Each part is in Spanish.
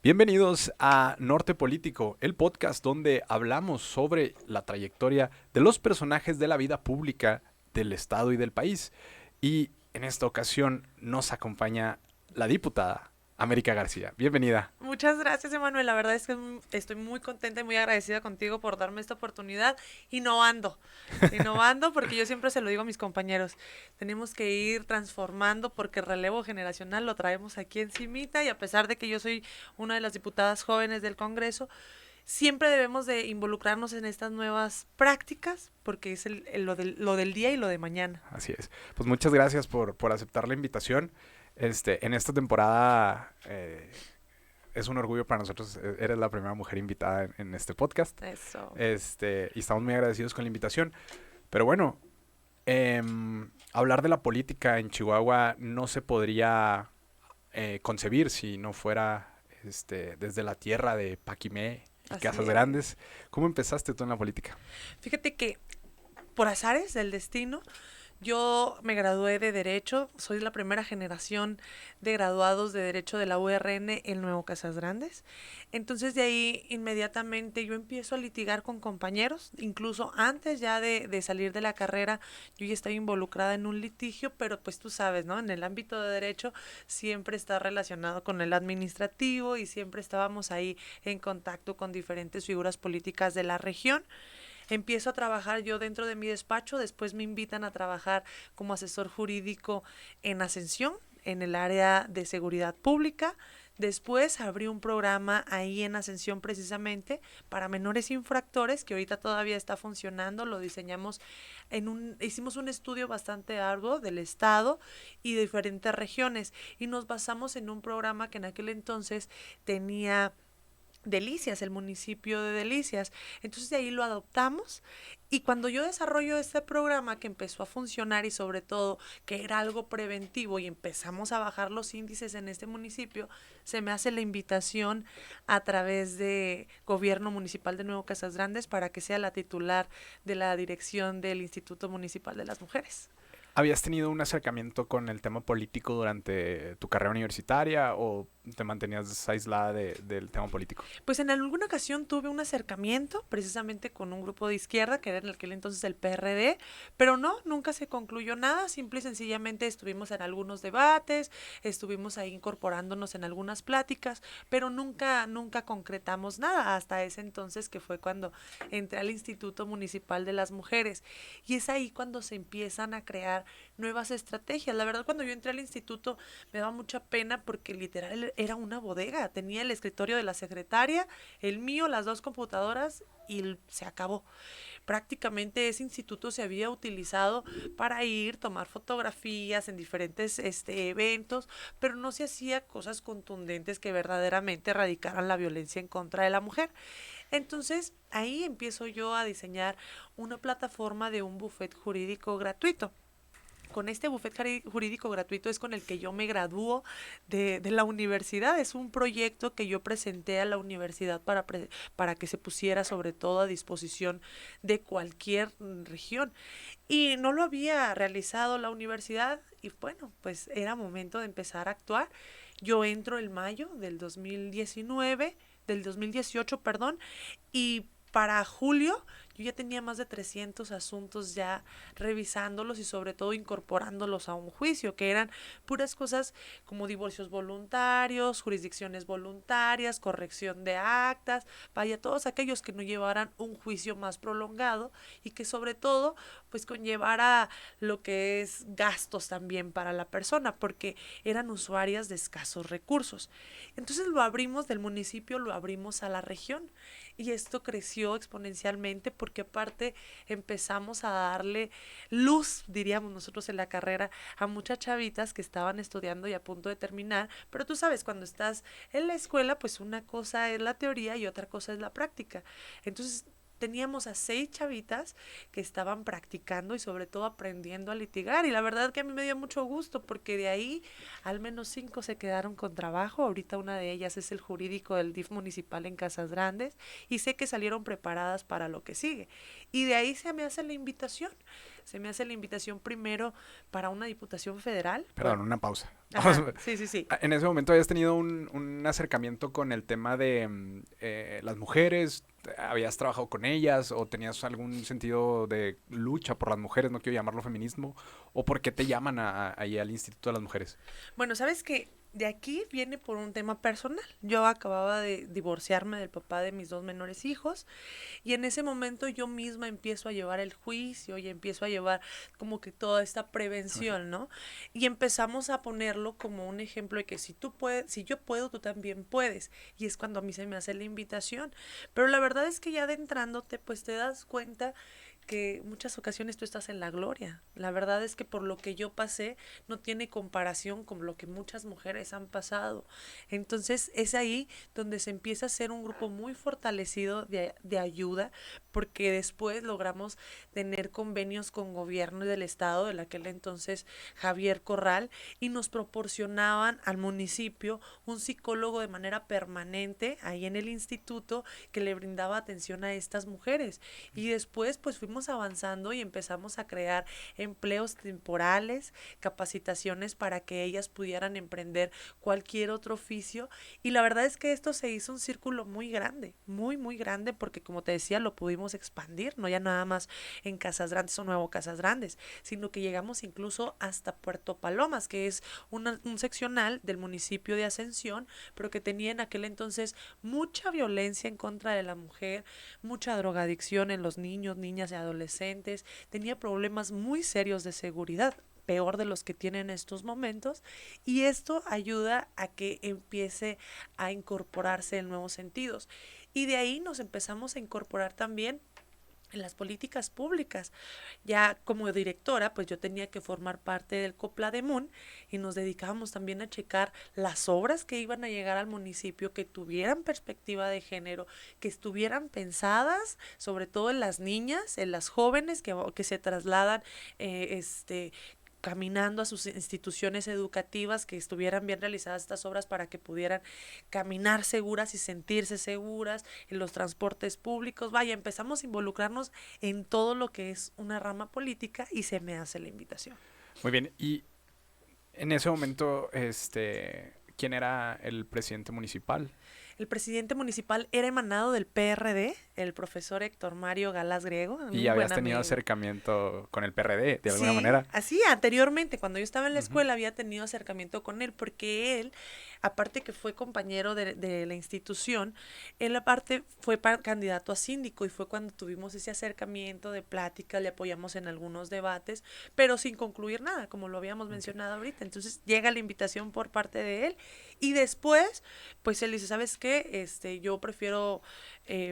Bienvenidos a Norte Político, el podcast donde hablamos sobre la trayectoria de los personajes de la vida pública del Estado y del país. Y en esta ocasión nos acompaña la diputada América García. Bienvenida. Muchas gracias, Emanuel. La verdad es que estoy muy contenta y muy agradecida contigo por darme esta oportunidad, innovando, innovando, porque yo siempre se lo digo a mis compañeros, tenemos que ir transformando porque el relevo generacional lo traemos aquí encimita y a pesar de que yo soy una de las diputadas jóvenes del Congreso, siempre debemos de involucrarnos en estas nuevas prácticas porque es lo del día y lo de mañana. Así es. Pues muchas gracias por aceptar la invitación. En esta temporada es un orgullo para nosotros. Eres la primera mujer invitada en este podcast. Eso. Y estamos muy agradecidos con la invitación. Pero bueno, hablar de la política en Chihuahua no se podría concebir si no fuera desde la tierra de Paquimé y Así Casas es. Grandes. ¿Cómo empezaste tú en la política? Fíjate que por azares del destino, yo me gradué de Derecho, soy la primera generación de graduados de Derecho de la URN en Nuevo Casas Grandes. Entonces de ahí inmediatamente yo empiezo a litigar con compañeros, incluso antes ya de salir de la carrera, yo ya estaba involucrada en un litigio, pero pues tú sabes, ¿no? En el ámbito de Derecho siempre está relacionado con el administrativo y siempre estábamos ahí en contacto con diferentes figuras políticas de la región. Empiezo a trabajar yo dentro de mi despacho, después me invitan a trabajar como asesor jurídico en Ascensión, en el área de seguridad pública. Después abrí un programa ahí en Ascensión precisamente para menores infractores que ahorita todavía está funcionando. Lo diseñamos hicimos un estudio bastante arduo del estado y de diferentes regiones y nos basamos en un programa que en aquel entonces tenía Delicias, el municipio de Delicias. Entonces de ahí lo adoptamos y cuando yo desarrollo este programa que empezó a funcionar y sobre todo que era algo preventivo y empezamos a bajar los índices en este municipio, se me hace la invitación a través de Gobierno Municipal de Nuevo Casas Grandes para que sea la titular de la dirección del Instituto Municipal de las Mujeres. ¿Habías tenido un acercamiento con el tema político durante tu carrera universitaria o te mantenías aislada del tema político? Pues en alguna ocasión tuve un acercamiento precisamente con un grupo de izquierda que era en aquel entonces el PRD, pero no, nunca se concluyó nada, simple y sencillamente estuvimos en algunos debates, estuvimos ahí incorporándonos en algunas pláticas, pero nunca concretamos nada hasta ese entonces que fue cuando entré al Instituto Municipal de las Mujeres y es ahí cuando se empiezan a crear nuevas estrategias. La verdad cuando yo entré al instituto me daba mucha pena porque literal era una bodega, tenía el escritorio de la secretaria, el mío, las dos computadoras y se acabó. Prácticamente ese instituto se había utilizado para ir, tomar fotografías en diferentes eventos, pero no se hacía cosas contundentes que verdaderamente erradicaran la violencia en contra de la mujer. Entonces ahí empiezo yo a diseñar una plataforma de un buffet jurídico gratuito. Con este buffet jurídico gratuito es con el que yo me gradúo de la universidad. Es un proyecto que yo presenté a la universidad para que se pusiera sobre todo a disposición de cualquier región. Y no lo había realizado la universidad y bueno, pues era momento de empezar a actuar. Yo entro el mayo del 2019, del 2018, perdón, y para julio yo ya tenía más de 300 asuntos ya revisándolos y sobre todo incorporándolos a un juicio, que eran puras cosas como divorcios voluntarios, jurisdicciones voluntarias, corrección de actas, vaya, todos aquellos que no llevaran un juicio más prolongado y que sobre todo pues conllevara lo que es gastos también para la persona, porque eran usuarias de escasos recursos. Entonces lo abrimos del municipio, lo abrimos a la región y esto creció exponencialmente porque aparte empezamos a darle luz, diríamos nosotros en la carrera, a muchas chavitas que estaban estudiando y a punto de terminar, pero tú sabes, cuando estás en la escuela, pues una cosa es la teoría y otra cosa es la práctica. Entonces teníamos a 6 chavitas que estaban practicando y sobre todo aprendiendo a litigar y la verdad que a mí me dio mucho gusto porque de ahí al menos 5 se quedaron con trabajo. Ahorita una de ellas es el jurídico del DIF municipal en Casas Grandes y sé que salieron preparadas para lo que sigue. Y de ahí se me hace la invitación. se me hace la invitación primero para una diputación federal. Perdón, Bueno, una pausa. ajá, sí, sí, sí. En ese momento habías tenido un acercamiento con el tema de las mujeres, habías trabajado con ellas o tenías algún sentido de lucha por las mujeres, no quiero llamarlo feminismo, o por qué te llaman ahí al Instituto de las Mujeres. Bueno, ¿sabes qué? De aquí viene por un tema personal. Yo acababa de divorciarme del papá de mis dos menores hijos y en ese momento yo misma empiezo a llevar el juicio y empiezo a llevar como que toda esta prevención, ¿no? Y empezamos a ponerlo como un ejemplo de que si tú puedes, si yo puedo, tú también puedes. Y es cuando a mí se me hace la invitación. Pero la verdad es que ya adentrándote, pues te das cuenta que muchas ocasiones tú estás en la gloria. La verdad es que por lo que yo pasé no tiene comparación con lo que muchas mujeres han pasado. Entonces es ahí donde se empieza a ser un grupo muy fortalecido de ayuda, porque después logramos tener convenios con gobierno del estado, de aquel entonces Javier Corral, y nos proporcionaban al municipio un psicólogo de manera permanente ahí en el instituto que le brindaba atención a estas mujeres. Y después pues fuimos avanzando y empezamos a crear empleos temporales, capacitaciones para que ellas pudieran emprender cualquier otro oficio. Y la verdad es que esto se hizo un círculo muy grande, muy, muy grande, porque como te decía, lo pudimos expandir, no ya nada más en Casas Grandes o Nuevo Casas Grandes, sino que llegamos incluso hasta Puerto Palomas, que es un seccional del municipio de Ascensión, pero que tenía en aquel entonces mucha violencia en contra de la mujer, mucha drogadicción en los niños, niñas y adolescentes, tenía problemas muy serios de seguridad, peor de los que tienen en estos momentos, y esto ayuda a que empiece a incorporarse en nuevos sentidos. Y de ahí nos empezamos a incorporar también en las políticas públicas. Ya como directora, pues yo tenía que formar parte del Coplademun y nos dedicábamos también a checar las obras que iban a llegar al municipio, que tuvieran perspectiva de género, que estuvieran pensadas, sobre todo en las niñas, en las jóvenes que se trasladan caminando a sus instituciones educativas, que estuvieran bien realizadas estas obras para que pudieran caminar seguras y sentirse seguras en los transportes públicos. Vaya, empezamos a involucrarnos en todo lo que es una rama política y se me hace la invitación. Muy bien, y en ese momento, ¿quién era el presidente municipal? El presidente municipal era emanado del PRD, el profesor Héctor Mario Galás Griego, Y un buen habías tenido amigo. acercamiento con el PRD, de alguna Sí, manera. así anteriormente, cuando yo estaba en la Ujú. escuela, había tenido acercamiento con él, porque él, aparte que fue compañero de la institución, él aparte fue candidato a síndico y fue cuando tuvimos ese acercamiento de plática, le apoyamos en algunos debates, pero sin concluir nada, como lo habíamos Ok. mencionado ahorita. Entonces llega la invitación por parte de él y después, pues él dice, ¿sabes qué? Yo prefiero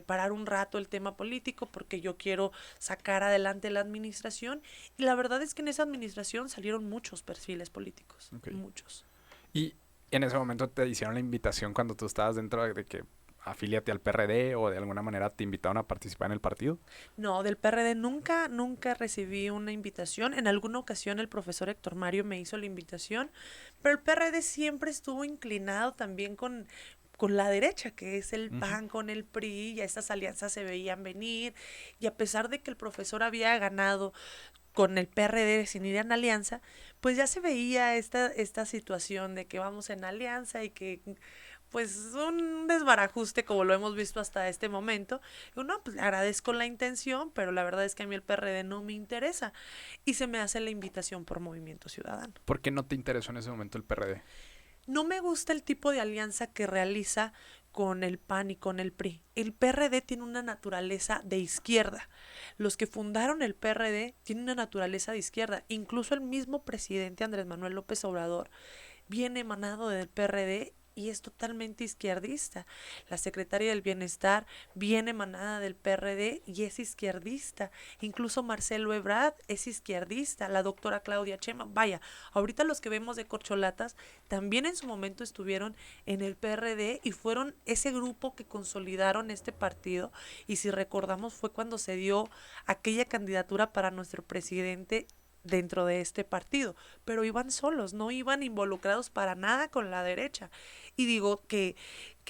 parar un rato el tema político porque yo quiero sacar adelante la administración y la verdad es que en esa administración salieron muchos perfiles políticos, Ok. muchos. Y en ese momento te hicieron la invitación cuando tú estabas dentro de que afíliate al PRD o de alguna manera te invitaron a participar en el partido. No, del PRD nunca recibí una invitación. En alguna ocasión el profesor Héctor Mario me hizo la invitación, pero el PRD siempre estuvo inclinado también con la derecha, que es el Ujú. PAN con el PRI, ya estas alianzas se veían venir, y a pesar de que el profesor había ganado con el PRD sin ir en alianza, pues ya se veía esta situación de que vamos en alianza y que pues un desbarajuste como lo hemos visto hasta este momento. Digo, no, pues agradezco la intención, pero la verdad es que a mí el PRD no me interesa. Y se me hace la invitación por Movimiento Ciudadano. ¿Por qué no te interesó en ese momento el PRD? No me gusta el tipo de alianza que realiza con el PAN y con el PRI. El PRD tiene una naturaleza de izquierda. Los que fundaron el PRD tienen una naturaleza de izquierda. Incluso el mismo presidente Andrés Manuel López Obrador viene emanado del PRD y es totalmente izquierdista. La secretaria del Bienestar viene emanada del PRD y es izquierdista. Incluso Marcelo Ebrard es izquierdista. La doctora Claudia Sheinbaum. Vaya, ahorita los que vemos de corcholatas también en su momento estuvieron en el PRD y fueron ese grupo que consolidaron este partido. Y si recordamos fue cuando se dio aquella candidatura para nuestro presidente dentro de este partido, pero iban solos, no iban involucrados para nada con la derecha. Y digo que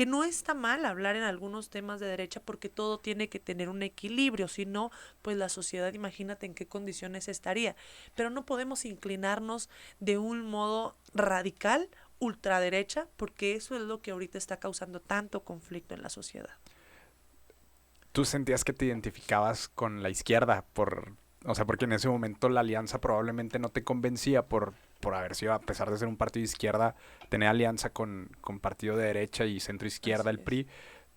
no está mal hablar en algunos temas de derecha porque todo tiene que tener un equilibrio, si no, pues la sociedad, imagínate en qué condiciones estaría. Pero no podemos inclinarnos de un modo radical, ultraderecha, porque eso es lo que ahorita está causando tanto conflicto en la sociedad. ¿Tú sentías que te identificabas con la izquierda o sea, porque en ese momento la alianza probablemente no te convencía por haber sido, a pesar de ser un partido de izquierda, tener alianza con partido de derecha y centro izquierda, Así el es. PRI,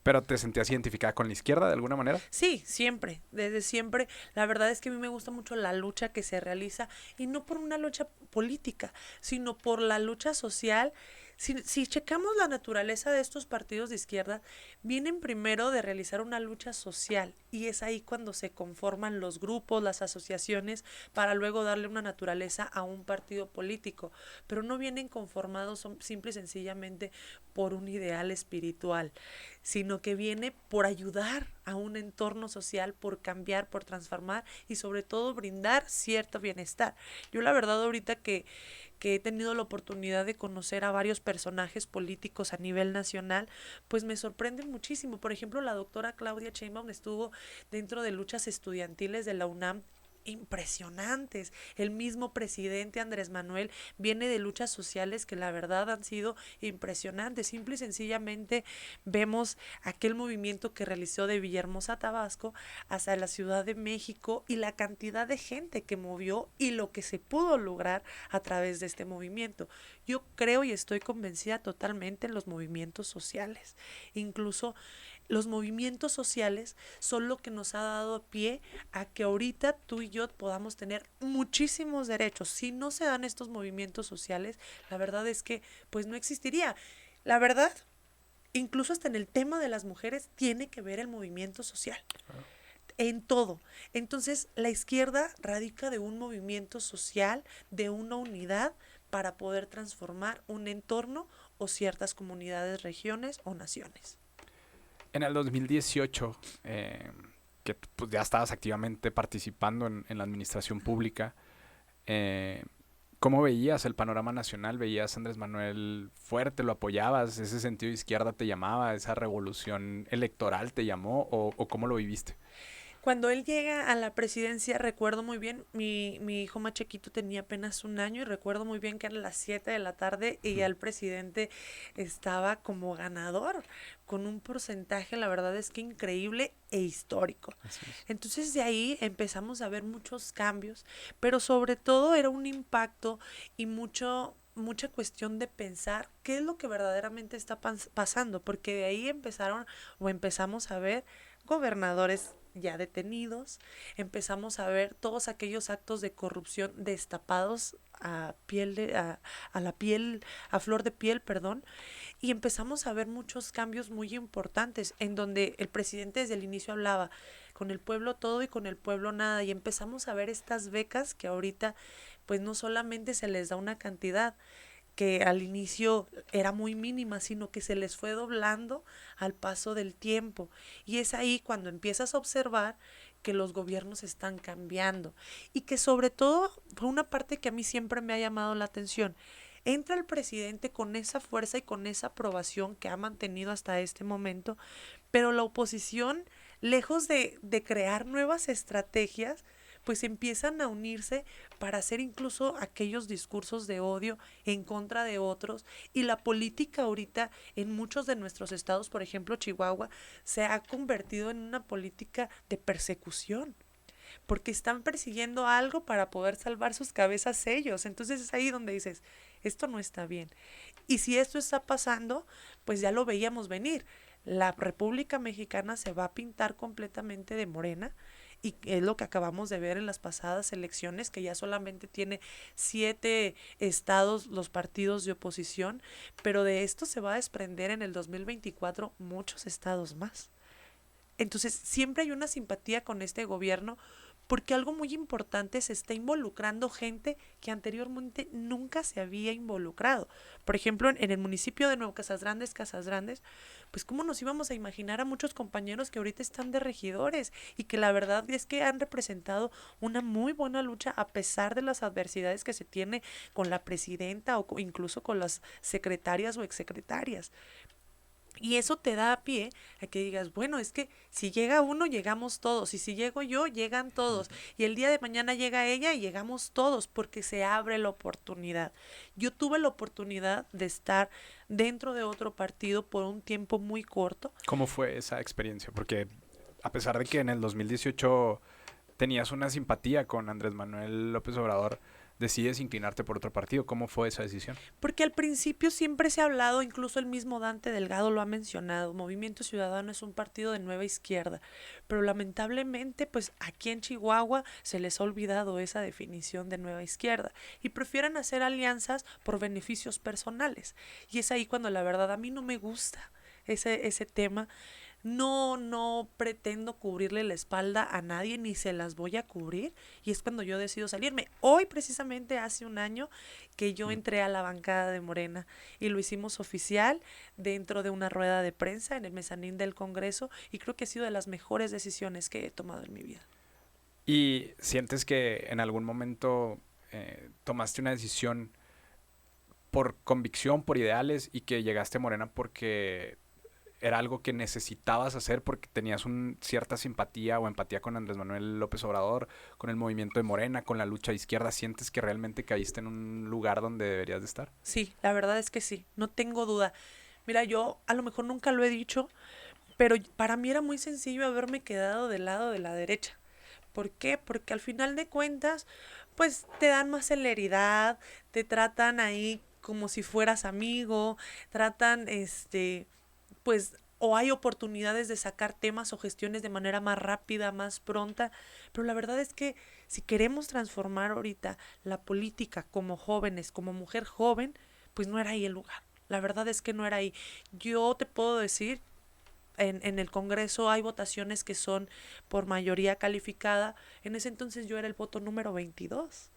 pero te sentías identificada con la izquierda de alguna manera? Sí, siempre, desde siempre. La verdad es que a mí me gusta mucho la lucha que se realiza y no por una lucha política, sino por la lucha social. Si checamos la naturaleza de estos partidos de izquierda, vienen primero de realizar una lucha social y es ahí cuando se conforman los grupos, las asociaciones, para luego darle una naturaleza a un partido político, pero no vienen conformados simple y sencillamente por un ideal espiritual, sino que viene por ayudar a un entorno social, por cambiar, por transformar y sobre todo brindar cierto bienestar. Yo la verdad ahorita que he tenido la oportunidad de conocer a varios personajes políticos a nivel nacional, pues me sorprende muchísimo. Por ejemplo, la doctora Claudia Sheinbaum estuvo dentro de luchas estudiantiles de la UNAM impresionantes. El mismo presidente Andrés Manuel viene de luchas sociales que la verdad han sido impresionantes. Simple y sencillamente vemos aquel movimiento que realizó de Villahermosa, Tabasco, hasta la Ciudad de México y la cantidad de gente que movió y lo que se pudo lograr a través de este movimiento. Yo creo y estoy convencida totalmente en los movimientos sociales. Incluso los movimientos sociales son lo que nos ha dado pie a que ahorita tú y yo podamos tener muchísimos derechos. Si no se dan estos movimientos sociales, la verdad es que pues no existiría. La verdad, incluso hasta en el tema de las mujeres tiene que ver el movimiento social. En todo. Entonces, la izquierda radica de un movimiento social, de una unidad para poder transformar un entorno o ciertas comunidades, regiones o naciones. En el 2018, que pues, ya estabas activamente participando en la administración pública, eh, ¿cómo veías el panorama nacional? ¿Veías a Andrés Manuel fuerte? ¿Lo apoyabas? ¿Ese sentido de izquierda te llamaba? ¿Esa revolución electoral te llamó? ¿O cómo lo viviste? Cuando él llega a la presidencia, recuerdo muy bien, mi hijo más chiquito tenía apenas 1 año y recuerdo muy bien que eran las 7 de la tarde y ya el presidente estaba como ganador, con un porcentaje, la verdad es que increíble e histórico. Así es. Entonces de ahí empezamos a ver muchos cambios, pero sobre todo era un impacto y mucha cuestión de pensar qué es lo que verdaderamente está pasando, porque de ahí empezaron o empezamos a ver gobernadores ya detenidos, empezamos a ver todos aquellos actos de corrupción destapados a la piel, a flor de piel, perdón, y empezamos a ver muchos cambios muy importantes en donde el presidente desde el inicio hablaba con el pueblo todo y con el pueblo nada, y empezamos a ver estas becas que ahorita pues no solamente se les da una cantidad que al inicio era muy mínima, sino que se les fue doblando al paso del tiempo. Y es ahí cuando empiezas a observar que los gobiernos están cambiando y que sobre todo, por una parte que a mí siempre me ha llamado la atención, entra el presidente con esa fuerza y con esa aprobación que ha mantenido hasta este momento, pero la oposición, lejos de crear nuevas estrategias, pues empiezan a unirse para hacer incluso aquellos discursos de odio en contra de otros. Y la política ahorita en muchos de nuestros estados, por ejemplo Chihuahua, se ha convertido en una política de persecución porque están persiguiendo algo para poder salvar sus cabezas ellos. Entonces es ahí donde dices, esto no está bien. Y si esto está pasando, pues ya lo veíamos venir. La República Mexicana se va a pintar completamente de morena y es lo que acabamos de ver en las pasadas elecciones, que ya solamente tiene 7 estados los partidos de oposición, pero de esto se va a desprender en el 2024 muchos estados más. Entonces siempre hay una simpatía con este gobierno porque algo muy importante, se está involucrando gente que anteriormente nunca se había involucrado. Por ejemplo, en el municipio de Nuevo Casas Grandes, pues cómo nos íbamos a imaginar a muchos compañeros que ahorita están de regidores y que la verdad es que han representado una muy buena lucha a pesar de las adversidades que se tiene con la presidenta o incluso con las secretarias o exsecretarias. Y eso te da pie a que digas, bueno, es que si llega uno, llegamos todos. Y si llego yo, llegan todos. Y el día de mañana llega ella y llegamos todos, porque se abre la oportunidad. Yo tuve la oportunidad de estar dentro de otro partido por un tiempo muy corto. ¿Cómo fue esa experiencia? Porque a pesar de que en el 2018 tenías una simpatía con Andrés Manuel López Obrador, decides inclinarte por otro partido. ¿Cómo fue esa decisión? Porque al principio siempre se ha hablado, incluso el mismo Dante Delgado lo ha mencionado, Movimiento Ciudadano es un partido de nueva izquierda, pero lamentablemente pues aquí en Chihuahua se les ha olvidado esa definición de nueva izquierda y prefieren hacer alianzas por beneficios personales. Y es ahí cuando la verdad a mí no me gusta ese tema. No pretendo cubrirle la espalda a nadie ni se las voy a cubrir y es cuando yo decido salirme. Hoy precisamente hace un año que yo entré a la bancada de Morena y lo hicimos oficial dentro de una rueda de prensa en el mezanín del Congreso y creo que ha sido de las mejores decisiones que he tomado en mi vida. ¿Y sientes que en algún momento tomaste una decisión por convicción, por ideales y que llegaste a Morena porque era algo que necesitabas hacer porque tenías cierta simpatía o empatía con Andrés Manuel López Obrador, con el movimiento de Morena, con la lucha de izquierda? ¿Sientes que realmente caíste en un lugar donde deberías de estar? Sí, la verdad es que sí, no tengo duda. Mira, yo a lo mejor nunca lo he dicho, pero para mí era muy sencillo haberme quedado del lado de la derecha. ¿Por qué? Porque al final de cuentas, pues te dan más celeridad, te tratan ahí como si fueras amigo, tratan, pues, o hay oportunidades de sacar temas o gestiones de manera más rápida, más pronta, pero la verdad es que si queremos transformar ahorita la política como jóvenes, como mujer joven, pues no era ahí el lugar. La verdad es que no era ahí. Yo te puedo decir, en el Congreso hay votaciones que son por mayoría calificada. En ese entonces yo era el voto número 22.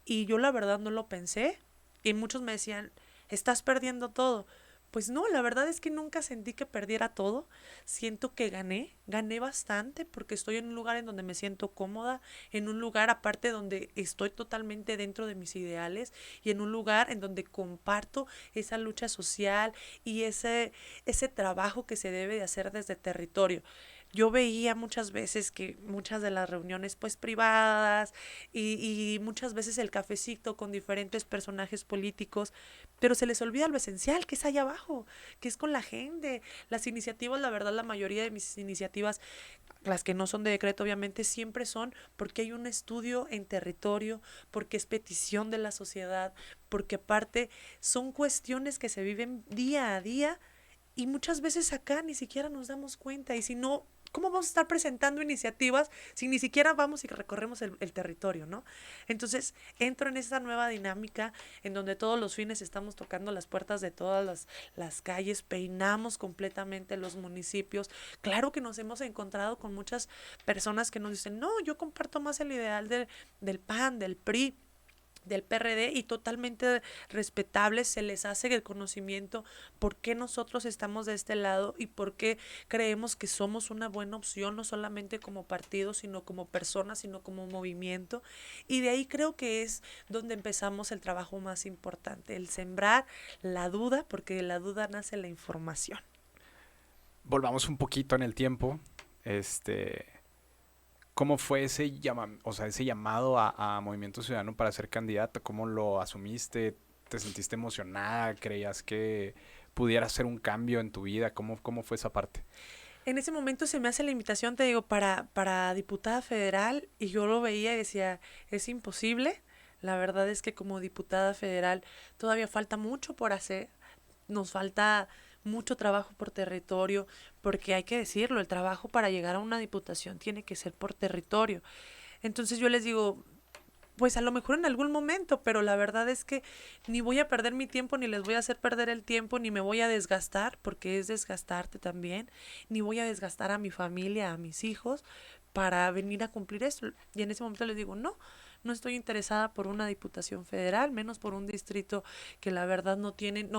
Y yo la verdad no lo pensé. Y muchos me decían, estás perdiendo todo. Pues no, la verdad es que nunca sentí que perdiera todo. Siento que gané bastante porque estoy en un lugar en donde me siento cómoda, en un lugar aparte donde estoy totalmente dentro de mis ideales y en un lugar en donde comparto esa lucha social y ese trabajo que se debe de hacer desde territorio. Yo veía muchas veces que muchas de las reuniones pues privadas y muchas veces el cafecito con diferentes personajes políticos, pero se les olvida lo esencial que es allá abajo, que es con la gente. Las iniciativas, la verdad, la mayoría de mis iniciativas, las que no son de decreto obviamente, siempre son porque hay un estudio en territorio, porque es petición de la sociedad, porque aparte son cuestiones que se viven día a día y muchas veces acá ni siquiera nos damos cuenta. Y si no, ¿cómo vamos a estar presentando iniciativas si ni siquiera vamos y recorremos el territorio, ¿no? Entonces, entro en esta nueva dinámica en donde todos los fines estamos tocando las puertas de todas las calles, peinamos completamente los municipios. Claro que nos hemos encontrado con muchas personas que nos dicen, no, yo comparto más el ideal del PAN, del PRI, del PRD y totalmente respetables, se les hace el conocimiento por qué nosotros estamos de este lado y por qué creemos que somos una buena opción, no solamente como partido, sino como personas, sino como movimiento. Y de ahí creo que es donde empezamos el trabajo más importante, el sembrar la duda, porque de la duda nace la información. Volvamos un poquito en el tiempo. ¿Cómo fue ese llamado a Movimiento Ciudadano para ser candidata? ¿Cómo lo asumiste? ¿Te sentiste emocionada? ¿Creías que pudiera hacer un cambio en tu vida? ¿Cómo fue esa parte? En ese momento se me hace la invitación, te digo, para diputada federal y yo lo veía y decía, es imposible. La verdad es que como diputada federal todavía falta mucho por hacer, nos falta mucho trabajo por territorio, porque hay que decirlo, el trabajo para llegar a una diputación tiene que ser por territorio. Entonces yo les digo, pues a lo mejor en algún momento, pero la verdad es que ni voy a perder mi tiempo, ni les voy a hacer perder el tiempo, ni me voy a desgastar, porque es desgastarte también, ni voy a desgastar a mi familia, a mis hijos, para venir a cumplir esto. Y en ese momento les digo, no, no estoy interesada por una diputación federal, menos por un distrito que la verdad no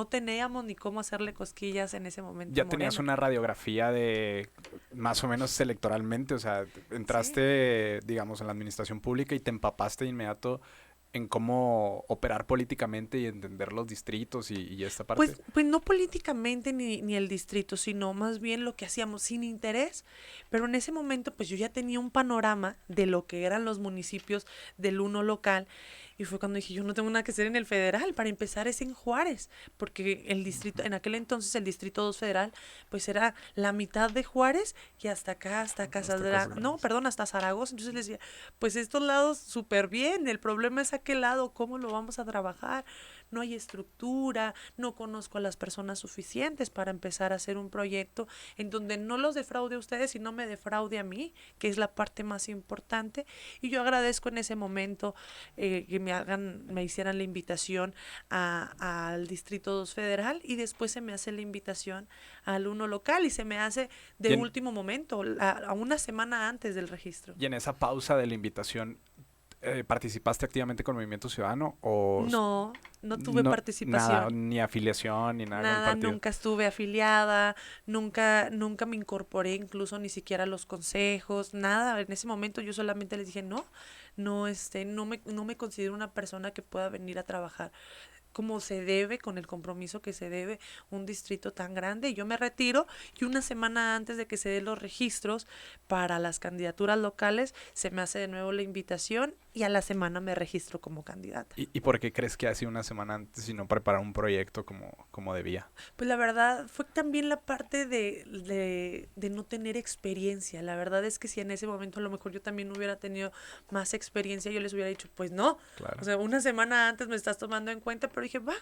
teníamos ni cómo hacerle cosquillas en ese momento Ya tenías Morena. una radiografía de más o menos electoralmente, o sea, Sí. entraste, digamos, en la administración pública y te empapaste de inmediato en cómo operar políticamente y entender los distritos y esta parte. Pues no políticamente ni el distrito, sino más bien lo que hacíamos sin interés, pero en ese momento pues yo ya tenía un panorama de lo que eran los municipios del uno local y fue cuando dije yo no tengo nada que hacer en el federal, para empezar es en Juárez, porque el distrito, en aquel entonces el distrito 2 federal pues era la mitad de Juárez y hasta Casas Hasta de cosas no, grandes. perdón, hasta Zaragoza, entonces les decía, pues estos lados súper bien, el problema es aquel lado, ¿cómo lo vamos a trabajar? No hay estructura, no conozco a las personas suficientes para empezar a hacer un proyecto en donde no los defraude a ustedes, sino me defraude a mí, que es la parte más importante. Y yo agradezco en ese momento que me hicieran la invitación al Distrito 2 Federal y después se me hace la invitación al uno local y se me hace Y de en, último momento, a una semana antes del registro. y en esa pausa de la invitación, ¿participaste activamente con Movimiento Ciudadano o No, no tuve no, nada, participación. ni afiliación ni nada con el Nada, partido? nunca estuve afiliada, nunca me incorporé incluso ni siquiera a los consejos, nada. En ese momento yo solamente les dije, no, no me considero una persona que pueda venir a trabajar como se debe, con el compromiso que se debe un distrito tan grande. Y yo me retiro y una semana antes de que se den los registros para las candidaturas locales, se me hace de nuevo la invitación y a la semana me registro como candidata. ¿Y por qué crees que ha sido una semana antes y no preparar un proyecto como debía? Pues la verdad fue también la parte de no tener experiencia. La verdad es que si en ese momento a lo mejor yo también hubiera tenido más experiencia, yo les hubiera dicho, pues no. O Claro. sea, una semana antes me estás tomando en cuenta, pero dije, va,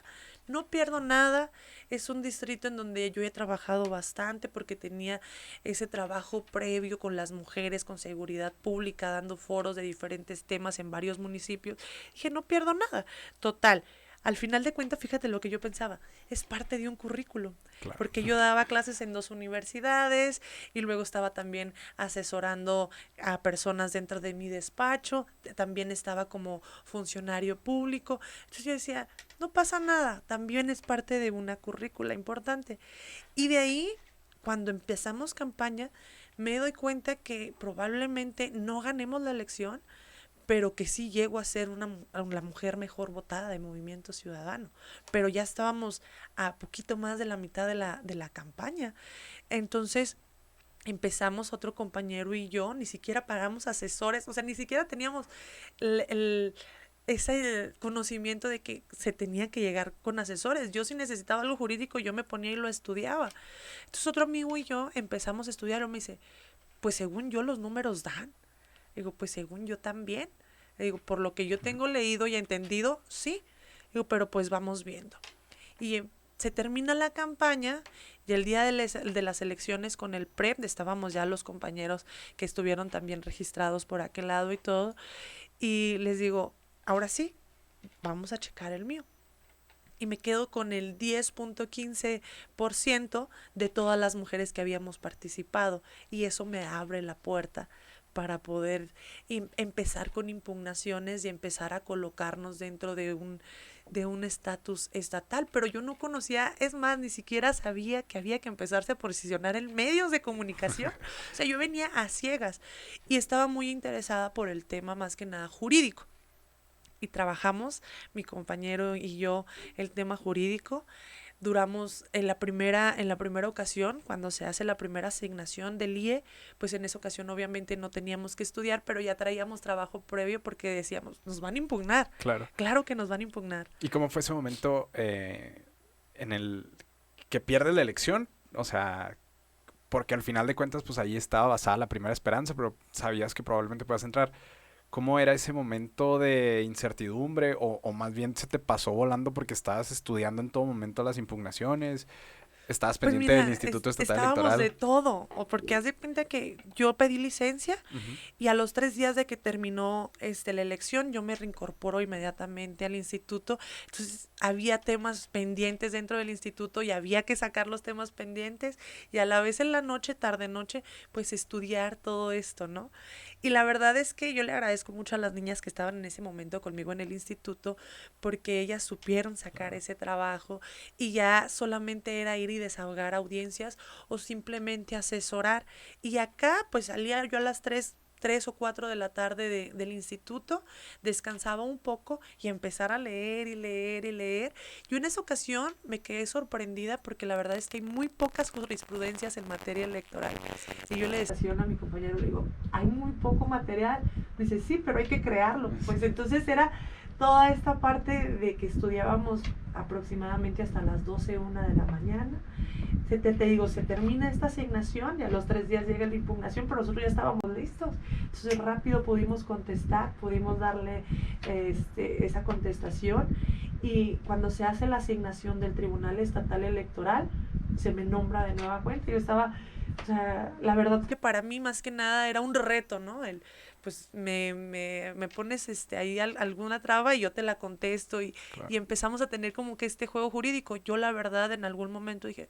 no pierdo nada. Es un distrito en donde yo he trabajado bastante porque tenía ese trabajo previo con las mujeres, con seguridad pública, dando foros de diferentes temas en varios municipios. Dije, no pierdo nada. Total. Al final de cuentas, fíjate lo que yo pensaba, es parte de un currículum, Claro. porque yo daba clases en 2 universidades y luego estaba también asesorando a personas dentro de mi despacho, también estaba como funcionario público, entonces yo decía, no pasa nada, también es parte de una currícula importante. Y de ahí, cuando empezamos campaña, me doy cuenta que probablemente no ganemos la elección, pero que sí llego a ser la mujer mejor votada de Movimiento Ciudadano. Pero ya estábamos a poquito más de la mitad de la campaña. Entonces empezamos otro compañero y yo, ni siquiera pagamos asesores, o sea, ni siquiera teníamos ese conocimiento de que se tenía que llegar con asesores. Yo si necesitaba algo jurídico, yo me ponía y lo estudiaba. Entonces otro amigo y yo empezamos a estudiarlo. Me dice, pues según yo los números dan. Digo, pues según yo también. Le digo, por lo que yo tengo leído y entendido, sí. Digo, pero pues vamos viendo. Y se termina la campaña y el día de las elecciones con el PREP, estábamos ya los compañeros que estuvieron también registrados por aquel lado y todo. Y les digo, ahora sí, vamos a checar el mío. Y me quedo con el 10.15% de todas las mujeres que habíamos participado. Y eso me abre la puerta para poder empezar con impugnaciones y empezar a colocarnos dentro de un estatus estatal, pero yo no conocía, es más, ni siquiera sabía que había que empezarse a posicionar en medios de comunicación. O sea, yo venía a ciegas y estaba muy interesada por el tema más que nada jurídico. Y trabajamos, mi compañero y yo, el tema jurídico. Duramos en la primera ocasión, cuando se hace la primera asignación del IE, pues en esa ocasión obviamente no teníamos que estudiar, pero ya traíamos trabajo previo porque decíamos, nos van a impugnar. Claro. Claro que nos van a impugnar. ¿Y cómo fue ese momento en el que pierdes la elección? O sea, porque al final de cuentas, pues ahí estaba basada la primera esperanza, pero sabías que probablemente puedas entrar. ¿Cómo era ese momento de incertidumbre o más bien se te pasó volando porque estabas estudiando en todo momento las impugnaciones? Estabas Pues pendiente mira, del Instituto Estatal estábamos de Electoral. todo, o porque haz de cuenta que yo pedí licencia Ujú. y a los 3 días de que terminó la elección, yo me reincorporo inmediatamente al instituto. Entonces había temas pendientes dentro del instituto y había que sacar los temas pendientes y a la vez en la noche, tarde noche, pues estudiar todo esto, ¿no? Y la verdad es que yo le agradezco mucho a las niñas que estaban en ese momento conmigo en el instituto porque ellas supieron sacar Claro. ese trabajo y ya solamente era ir y desahogar audiencias o simplemente asesorar. Y acá pues salía yo a las 3 o 4 de la tarde del instituto, descansaba un poco y empezar a leer y leer y leer. Yo en esa ocasión me quedé sorprendida porque la verdad es que hay muy pocas jurisprudencias en materia electoral. Y yo le decía a mi compañero, le digo, hay muy poco material. Me dice, sí, pero hay que crearlo. Pues entonces era toda esta parte de que estudiábamos aproximadamente hasta las 12, 1 de la mañana. Te digo, se termina esta asignación y a los 3 días llega la impugnación, pero nosotros ya estábamos listos. Entonces rápido pudimos contestar, pudimos darle esa contestación y cuando se hace la asignación del Tribunal Estatal Electoral, se me nombra de nueva cuenta. Yo estaba, o sea, la verdad que para mí más que nada era un reto, ¿no? Pues me pones ahí alguna traba y yo te la contesto Claro. y empezamos a tener como que este juego jurídico. Yo la verdad en algún momento dije,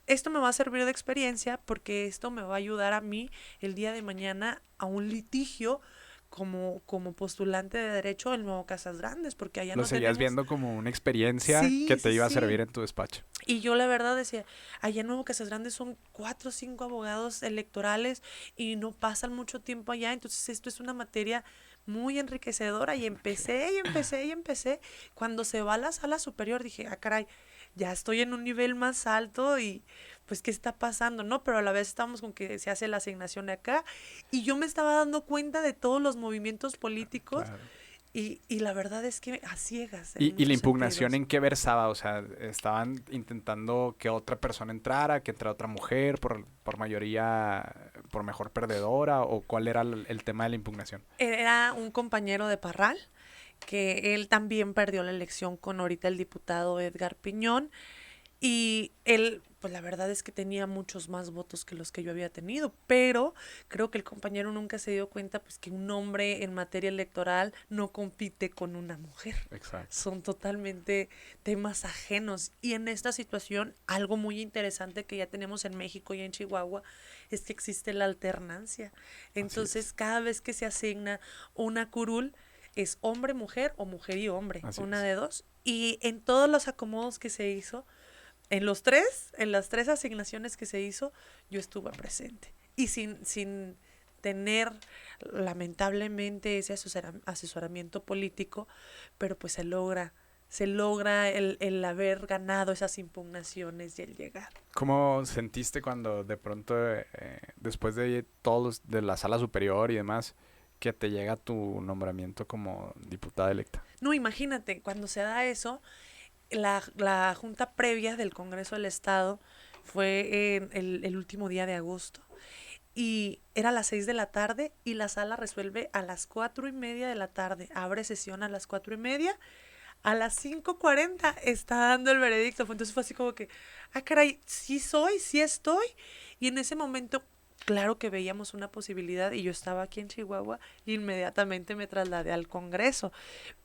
esto me va a servir de experiencia porque esto me va a ayudar a mí el día de mañana a un litigio como postulante de derecho del Nuevo Casas Grandes, porque allá Lo no seguías tenemos... viendo como una experiencia que Sí, te sí, iba a sí. servir en tu despacho. Y yo la verdad decía, allá en Nuevo Casas Grandes son 4 o 5 abogados electorales y no pasan mucho tiempo allá, entonces esto es una materia muy enriquecedora y Ok. empecé y empecé y empecé. Cuando se va a la sala superior dije, ah, caray, ya estoy en un nivel más alto y pues, ¿qué está pasando? No, pero a la vez estamos con que se hace la asignación acá y yo me estaba dando cuenta de todos los movimientos políticos Claro. y la verdad es que a ciegas en ¿Y la muchos impugnación sentidos. en qué versaba? O sea, estaban intentando que otra persona entrara, que entrara otra mujer por mayoría, por mejor perdedora, o cuál era el tema de la impugnación. Era un compañero de Parral, que él también perdió la elección con ahorita el diputado Edgar Piñón. Y él, pues la verdad es que tenía muchos más votos que los que yo había tenido, pero creo que el compañero nunca se dio cuenta pues que un hombre en materia electoral no compite con una mujer. Exacto. Son totalmente temas ajenos. Y en esta situación, algo muy interesante que ya tenemos en México y en Chihuahua es que existe la alternancia. Así es. Entonces, cada vez que se asigna una curul, es hombre, mujer o mujer y hombre, Así una es. de dos. Y en todos los acomodos que se hizo, en las tres asignaciones que se hizo, yo estuve presente. Y sin tener, lamentablemente, ese asesoramiento político, pero pues se logra el haber ganado esas impugnaciones y el llegar. ¿Cómo sentiste cuando de pronto, después de todos de la sala superior y demás, que te llega tu nombramiento como diputada electa? No, imagínate, cuando se da eso, la junta previa del Congreso del Estado fue en el último día de agosto y era a las 6 de la tarde y la sala resuelve a las 4:30 de la tarde. Abre sesión a las 4:30. A las 5:40 está dando el veredicto. Entonces fue así como que, ah, caray, sí soy, sí estoy. Y en ese momento, claro que veíamos una posibilidad y yo estaba aquí en Chihuahua, inmediatamente me trasladé al Congreso,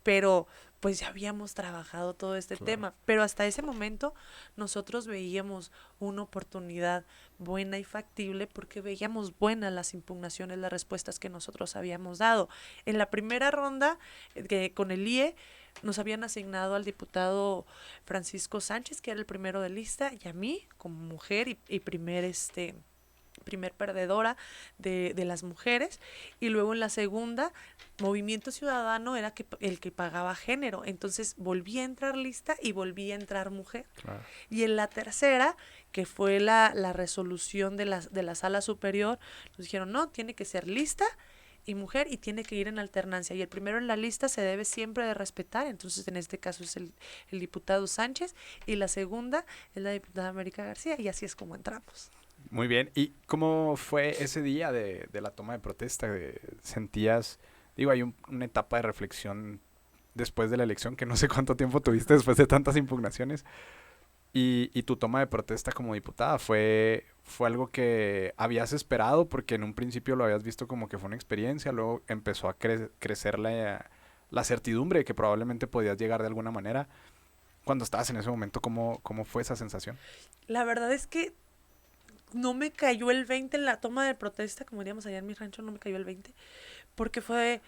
pero pues ya habíamos trabajado todo este Claro. tema, pero hasta ese momento nosotros veíamos una oportunidad buena y factible porque veíamos buenas las impugnaciones, las respuestas que nosotros habíamos dado. En la primera ronda, con el IE, nos habían asignado al diputado Francisco Sánchez, que era el primero de lista, y a mí como mujer y primer perdedora de las mujeres, y luego en la segunda, Movimiento Ciudadano era el que pagaba género, entonces volví a entrar lista y volví a entrar mujer. Claro. Y en la tercera, que fue la resolución de la sala superior, nos dijeron, no, tiene que ser lista y mujer y tiene que ir en alternancia. Y el primero en la lista se debe siempre de respetar, entonces en este caso es el diputado Sánchez y la segunda es la diputada América García y así es como entramos. Muy bien. ¿Y cómo fue ese día de la toma de protesta? ¿Sentías, digo, hay una etapa de reflexión después de la elección, que no sé cuánto tiempo tuviste después de tantas impugnaciones, Y tu toma de protesta como diputada fue algo que habías esperado porque en un principio lo habías visto como que fue una experiencia, luego empezó a crecer la certidumbre de que probablemente podías llegar de alguna manera. Cuando estabas en ese momento, ¿cómo fue esa sensación? La verdad es que no me cayó el 20 en la toma de protesta, como diríamos allá en mi rancho, no me cayó el 20, porque fue,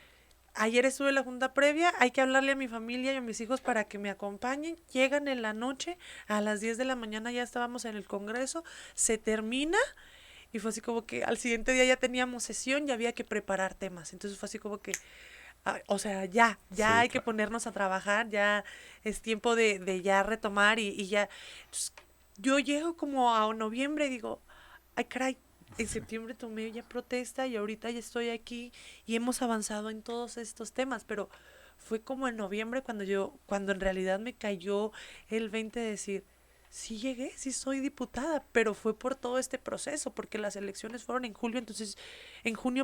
ayer estuve en la junta previa, hay que hablarle a mi familia y a mis hijos para que me acompañen, llegan en la noche, a las 10 de la mañana ya estábamos en el Congreso, se termina y fue así como que al siguiente día ya teníamos sesión y había que preparar temas, entonces fue así como que, o sea, ya Sí, hay que claro. ponernos a trabajar, ya es tiempo de ya retomar y ya. Entonces, yo llego como a noviembre y digo, ay caray, en septiembre tomé ya protesta y ahorita ya estoy aquí y hemos avanzado en todos estos temas, pero fue como en noviembre cuando en realidad me cayó el 20 de decir, sí llegué, sí soy diputada, pero fue por todo este proceso, porque las elecciones fueron en junio,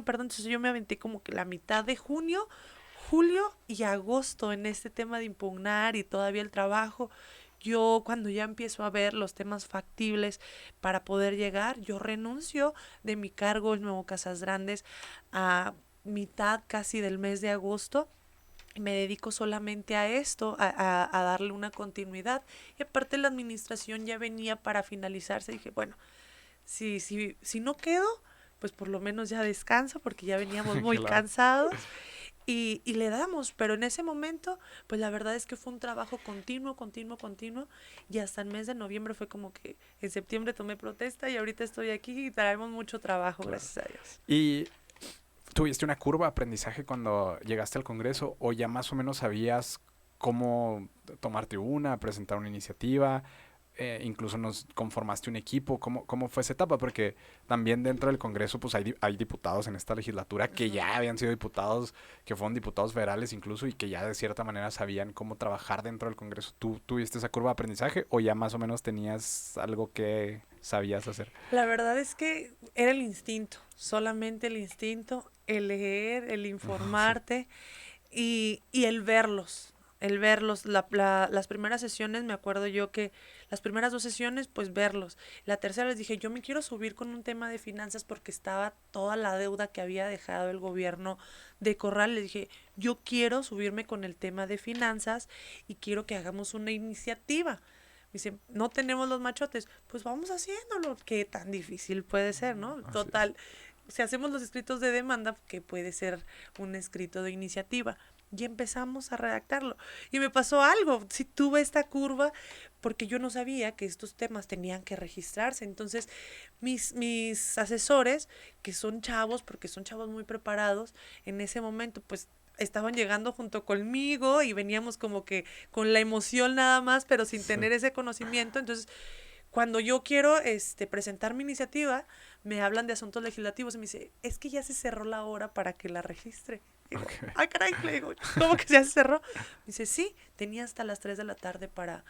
perdón, entonces yo me aventé como que la mitad de junio, julio y agosto en este tema de impugnar y todavía el trabajo. Yo cuando ya empiezo a ver los temas factibles para poder llegar, yo renuncio de mi cargo en Nuevo Casas Grandes a mitad casi del mes de agosto y me dedico solamente a esto, a darle una continuidad. Y aparte la administración ya venía para finalizarse. Dije, bueno, si no quedo, pues por lo menos ya descanso porque ya veníamos muy Claro. cansados y le damos, pero en ese momento, pues la verdad es que fue un trabajo continuo, continuo, continuo, y hasta el mes de noviembre fue como que en septiembre tomé protesta y ahorita estoy aquí y traemos mucho trabajo, Claro. gracias a Dios. ¿Y tuviste una curva de aprendizaje cuando llegaste al Congreso o ya más o menos sabías cómo tomar tribuna, presentar una iniciativa? Incluso nos conformaste un equipo. ¿Cómo fue esa etapa? Porque también dentro del Congreso pues hay diputados en esta legislatura que Ujú. ya habían sido diputados, que fueron diputados federales incluso y que ya de cierta manera sabían cómo trabajar dentro del Congreso. ¿Tú tuviste esa curva de aprendizaje o ya más o menos tenías algo que sabías hacer? La verdad es que era el instinto, solamente el instinto, el leer, el Sí, informarte y el verlos, las primeras sesiones, me acuerdo yo que las primeras dos sesiones, pues verlos. La tercera les dije, yo me quiero subir con un tema de finanzas porque estaba toda la deuda que había dejado el gobierno de Corral. Les dije, yo quiero subirme con el tema de finanzas y quiero que hagamos una iniciativa. Me dice, no tenemos los machotes, pues vamos haciéndolo. Qué tan difícil puede ser, ¿no? así es. Total, si hacemos los escritos de demanda, que puede ser un escrito de iniciativa, y empezamos a redactarlo. Y me pasó algo, si tuve esta curva, porque yo no sabía que estos temas tenían que registrarse. Entonces, mis asesores, que son chavos, porque son chavos muy preparados, en ese momento, pues estaban llegando junto conmigo y veníamos como que con la emoción nada más, pero sin Sí. tener ese conocimiento. Entonces, cuando yo quiero presentar mi iniciativa, me hablan de asuntos legislativos y me dice, es que ya se cerró la hora para que la registre. Digo, Ok. ay caray, le digo, ¿cómo que ya se cerró? Me dice, sí, tenía hasta las 3 de la tarde para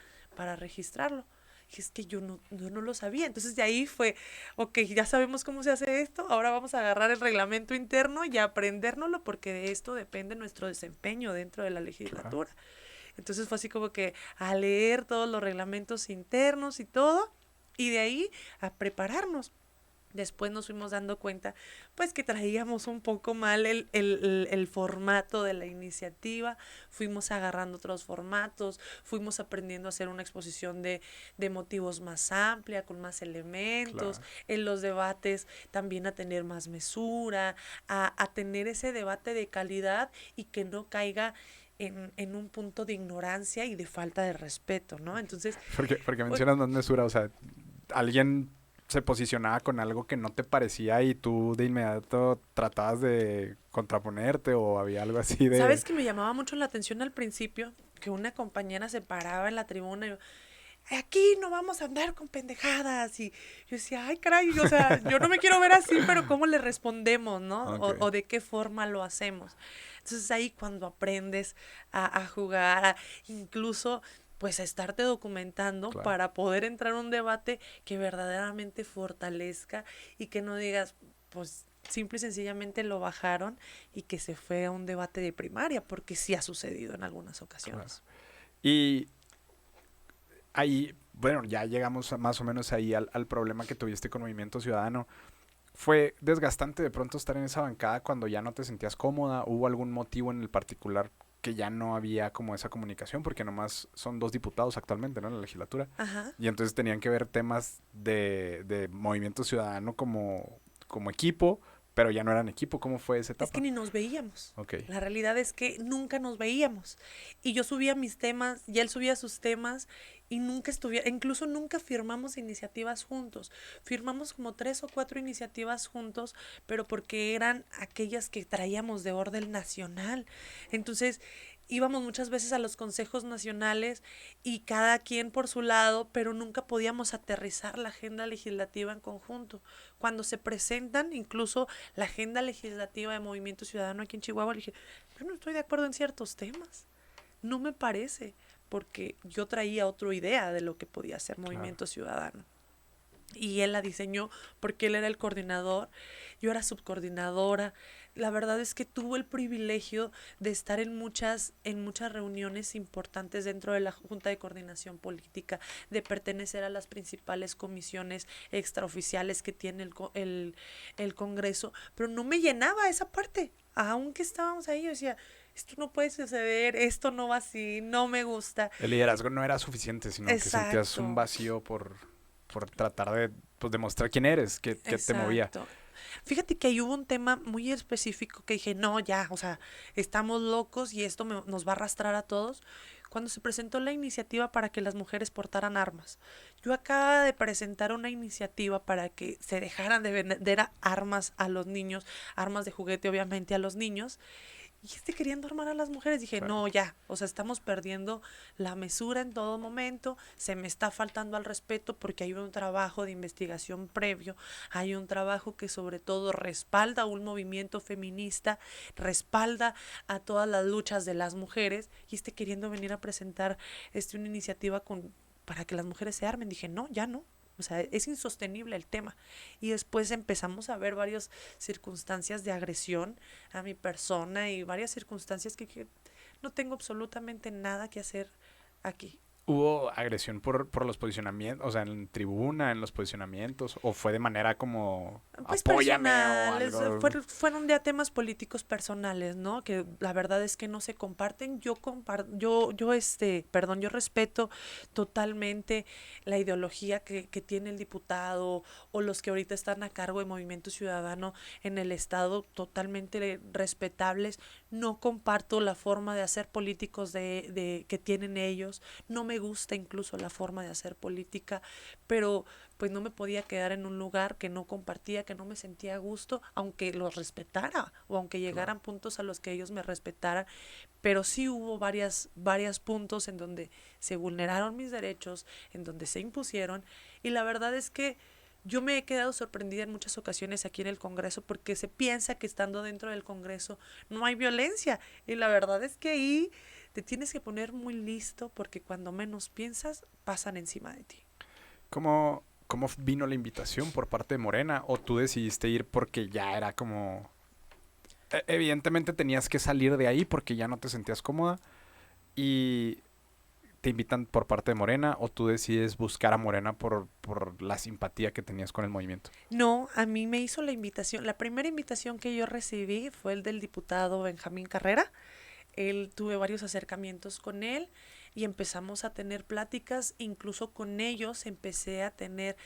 registrarlo. Y es que yo no lo sabía. Entonces de ahí fue, ok, ya sabemos cómo se hace esto, ahora vamos a agarrar el reglamento interno y a aprendérnoslo porque de esto depende nuestro desempeño dentro de la Claro. legislatura. Entonces fue así como que a leer todos los reglamentos internos y todo, y de ahí a prepararnos. Después nos fuimos dando cuenta, pues que traíamos un poco mal el formato de la iniciativa, fuimos agarrando otros formatos, fuimos aprendiendo a hacer una exposición de motivos más amplia, con más elementos, Claro. en los debates también a tener más mesura, a tener ese debate de calidad y que no caiga en un punto de ignorancia y de falta de respeto, ¿no? Entonces, Porque pues mencionas más mesura, o sea, alguien se posicionaba con algo que no te parecía y tú de inmediato tratabas de contraponerte o había algo así de... ¿sabes que me llamaba mucho la atención al principio? Que una compañera se paraba en la tribuna y yo, aquí no vamos a andar con pendejadas. Y yo decía, ay, caray, o sea, yo no me quiero ver así, pero ¿cómo le respondemos, no? Ok, O de qué forma lo hacemos. Entonces ahí cuando aprendes a jugar, incluso pues a estarte documentando claro. para poder entrar a un debate que verdaderamente fortalezca y que no digas, pues simple y sencillamente lo bajaron y que se fue a un debate de primaria, porque sí ha sucedido en algunas Claro. ocasiones. Y ahí, bueno, ya llegamos más o menos ahí al problema que tuviste con Movimiento Ciudadano. ¿Fue desgastante de pronto estar en esa bancada cuando ya no te sentías cómoda? ¿Hubo algún motivo en el particular que ya no había como esa comunicación? Porque nomás son 2 diputados actualmente, ¿no? En la legislatura. Ajá. Y entonces tenían que ver temas de Movimiento Ciudadano como equipo, pero ya no eran equipo. ¿Cómo fue esa Es que etapa? ni nos veíamos. Ok, La realidad es que nunca nos veíamos. Y yo subía mis temas y él subía sus temas y nunca estuviera, incluso nunca firmamos iniciativas juntos. Firmamos como 3 o 4 iniciativas juntos, pero porque eran aquellas que traíamos de orden nacional. Entonces, íbamos muchas veces a los consejos nacionales y cada quien por su lado, pero nunca podíamos aterrizar la agenda legislativa en conjunto. Cuando se presentan, incluso la agenda legislativa de Movimiento Ciudadano aquí en Chihuahua, le dije, yo no estoy de acuerdo en ciertos temas, no me parece, porque yo traía otra idea de lo que podía ser claro. Movimiento Ciudadano. Y él la diseñó porque él era el coordinador, yo era subcoordinadora. La verdad es que tuvo el privilegio de estar en muchas reuniones importantes dentro de la Junta de Coordinación Política, de pertenecer a las principales comisiones extraoficiales que tiene el Congreso, pero no me llenaba esa parte. Aunque estábamos ahí, yo decía, esto no puede suceder, esto no va así, no me gusta. El liderazgo no era suficiente, sino que sentías un Exacto. vacío por tratar de pues, demostrar quién eres, qué te movía. Exacto. Fíjate que ahí hubo un tema muy específico que dije, no, ya, o sea, estamos locos y esto nos va a arrastrar a todos. Cuando se presentó la iniciativa para que las mujeres portaran armas. Yo acaba de presentar una iniciativa para que se dejaran de vender armas a los niños, armas de juguete obviamente a los niños, y queriendo armar a las mujeres. Dije, Claro. no, ya, o sea, estamos perdiendo la mesura en todo momento, se me está faltando al respeto porque hay un trabajo de investigación previo, hay un trabajo que sobre todo respalda un movimiento feminista, respalda a todas las luchas de las mujeres, y queriendo venir a presentar una iniciativa para que las mujeres se armen. Dije, no, ya no. O sea, es insostenible el tema. Y después empezamos a ver varias circunstancias de agresión a mi persona y varias circunstancias que no tengo absolutamente nada que hacer aquí. ¿Hubo agresión por los posicionamientos, o sea, en tribuna, en los posicionamientos, o fue de manera como Pues apóyame o personales, algo? fueron ya temas políticos personales, ¿no? Que la verdad es que no se comparten. Yo respeto totalmente la ideología que tiene el diputado o los que ahorita están a cargo de Movimiento Ciudadano en el estado, totalmente respetables. No comparto la forma de hacer políticos que tienen ellos. No me gusta incluso la forma de hacer política, pero pues no me podía quedar en un lugar que no compartía, que no me sentía a gusto, aunque los respetara o aunque Claro. llegaran puntos a los que ellos me respetaran, pero sí hubo varias puntos en donde se vulneraron mis derechos, en donde se impusieron, y la verdad es que yo me he quedado sorprendida en muchas ocasiones aquí en el Congreso porque se piensa que estando dentro del Congreso no hay violencia, y la verdad es que ahí te tienes que poner muy listo porque cuando menos piensas pasan encima de ti. ¿Cómo vino la invitación por parte de Morena? ¿O tú decidiste ir porque ya era como... Evidentemente tenías que salir de ahí porque ya no te sentías cómoda y te invitan por parte de Morena o tú decides buscar a Morena por la simpatía que tenías con el movimiento? No, a mí me hizo la invitación. La primera invitación que yo recibí fue el del diputado Benjamín Carrera. Él tuve varios acercamientos con él y empezamos a tener pláticas, incluso con ellos empecé a tener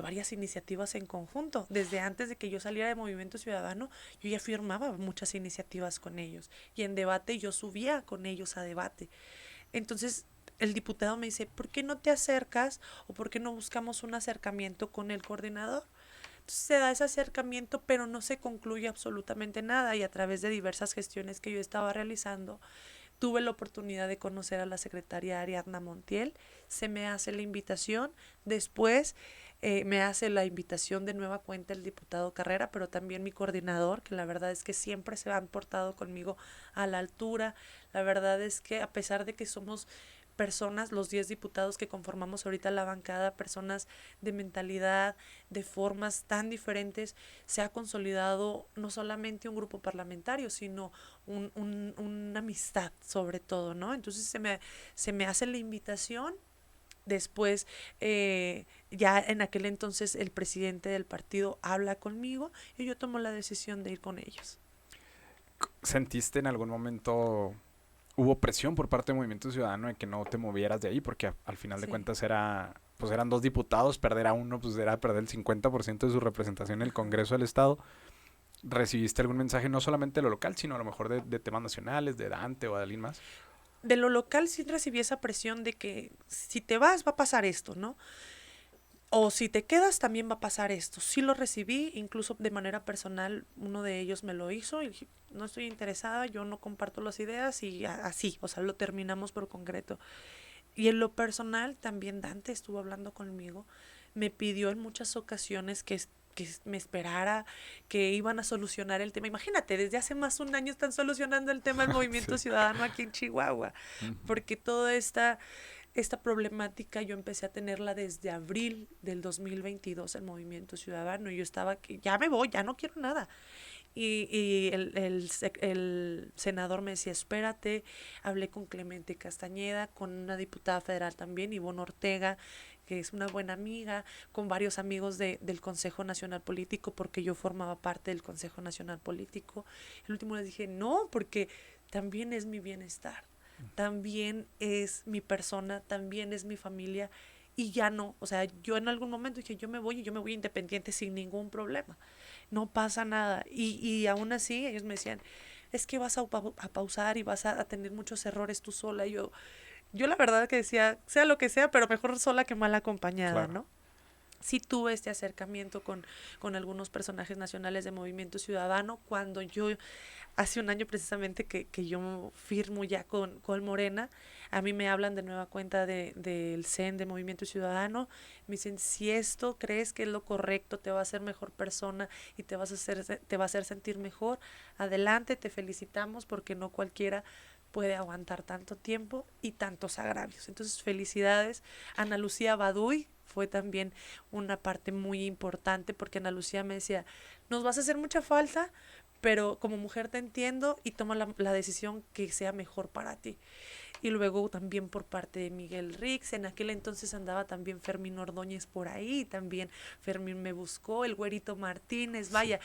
varias iniciativas en conjunto. Desde antes de que yo saliera de Movimiento Ciudadano, yo ya firmaba muchas iniciativas con ellos y en debate yo subía con ellos a debate. Entonces el diputado me dice, ¿por qué no te acercas o por qué no buscamos un acercamiento con el coordinador? Entonces se da ese acercamiento, pero no se concluye absolutamente nada, y a través de diversas gestiones que yo estaba realizando, tuve la oportunidad de conocer a la secretaria Ariadna Montiel, se me hace la invitación, después me hace la invitación de nueva cuenta el diputado Carrera, pero también mi coordinador, que la verdad es que siempre se han portado conmigo a la altura. La verdad es que a pesar de que somos personas, los 10 diputados que conformamos ahorita la bancada, personas de mentalidad, de formas tan diferentes, se ha consolidado no solamente un grupo parlamentario, sino una amistad sobre todo, ¿no? Entonces se me hace la invitación, Después, ya en aquel entonces el presidente del partido habla conmigo y yo tomo la decisión de ir con ellos. ¿Sentiste en algún momento, hubo presión por parte del Movimiento Ciudadano de que no te movieras de ahí? Porque al final de Sí. cuentas pues eran 2 diputados, perder a uno pues era perder el 50% de su representación en el Ajá. Congreso del Estado. ¿Recibiste algún mensaje no solamente de lo local, sino a lo mejor de temas nacionales, de Dante o de alguien más? De lo local sí recibí esa presión de que si te vas va a pasar esto, ¿no? O si te quedas también va a pasar esto. Sí lo recibí, incluso de manera personal, uno de ellos me lo hizo y dije, no estoy interesada, yo no comparto las ideas y así, o sea, lo terminamos por concreto. Y en lo personal también Dante estuvo hablando conmigo, me pidió en muchas ocasiones que me esperara, que iban a solucionar el tema. Imagínate, desde hace más de un año están solucionando el tema del movimiento Sí. ciudadano aquí en Chihuahua, Ujú. porque toda esta problemática yo empecé a tenerla desde abril del 2022, el movimiento ciudadano. Y yo estaba que ya me voy, ya no quiero nada. Y el senador me decía, espérate, hablé con Clemente Castañeda, con una diputada federal también, Ivonne Ortega, que es una buena amiga, con varios amigos del Consejo Nacional Político, porque yo formaba parte del Consejo Nacional Político. El último les dije, no, porque también es mi bienestar, también es mi persona, también es mi familia. Y ya no, o sea, yo en algún momento dije, yo me voy y yo me voy independiente sin ningún problema, no pasa nada. Y aún así ellos me decían, es que vas a pausar y vas a tener muchos errores tú sola. Y yo la verdad que decía, sea lo que sea, pero mejor sola que mal acompañada, Claro. ¿no? Sí tuve este acercamiento con algunos personajes nacionales de Movimiento Ciudadano cuando yo hace un año precisamente que yo firmo ya con Morena, a mí me hablan de nueva cuenta del CEN, de Movimiento Ciudadano, me dicen, si esto crees que es lo correcto, te va a hacer mejor persona y te va a hacer sentir mejor, adelante, te felicitamos porque no cualquiera puede aguantar tanto tiempo y tantos agravios. Entonces, felicidades. Ana Lucía Baduy fue también una parte muy importante porque Ana Lucía me decía, nos vas a hacer mucha falta, pero como mujer te entiendo y toma la decisión que sea mejor para ti. Y luego también por parte de Miguel Rix, en aquel entonces andaba también Fermín Ordóñez por ahí, también Fermín me buscó, el Güerito Martínez, Sí. vaya,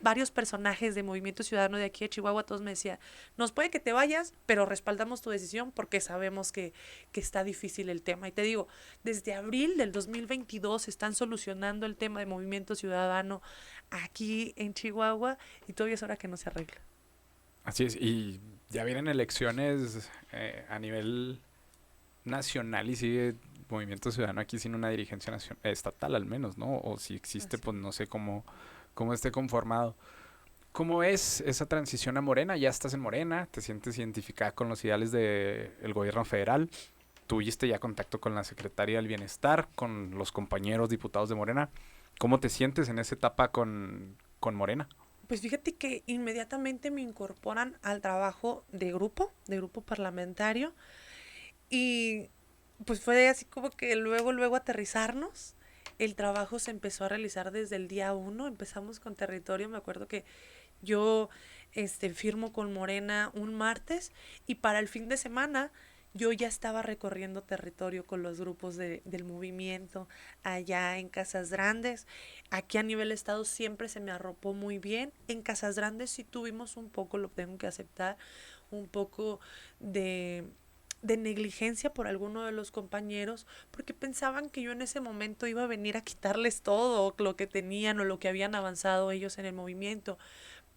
varios personajes de Movimiento Ciudadano de aquí de Chihuahua, todos me decían, nos puede que te vayas, pero respaldamos tu decisión porque sabemos que está difícil el tema. Y te digo, desde abril del 2022 están solucionando el tema de Movimiento Ciudadano aquí en Chihuahua y todavía es hora que no se arregle. Así es. Y ya vienen elecciones a nivel nacional y sigue Movimiento Ciudadano aquí sin una dirigencia estatal al menos, ¿no? O si existe, Así pues es. no sé cómo esté conformado. ¿Cómo es esa transición a Morena? Ya estás en Morena, te sientes identificada con los ideales del gobierno federal, tuviste ya contacto con la secretaria del Bienestar, con los compañeros diputados de Morena. ¿Cómo te sientes en esa etapa con Morena? Pues fíjate que inmediatamente me incorporan al trabajo de grupo parlamentario, y pues fue así como que luego aterrizarnos. El trabajo se empezó a realizar desde el día uno, empezamos con territorio, me acuerdo que yo firmo con Morena un martes y para el fin de semana yo ya estaba recorriendo territorio con los grupos del movimiento allá en Casas Grandes. Aquí a nivel estado siempre se me arropó muy bien. En Casas Grandes sí tuvimos un poco, lo tengo que aceptar, un poco de negligencia por alguno de los compañeros porque pensaban que yo en ese momento iba a venir a quitarles todo lo que tenían o lo que habían avanzado ellos en el movimiento,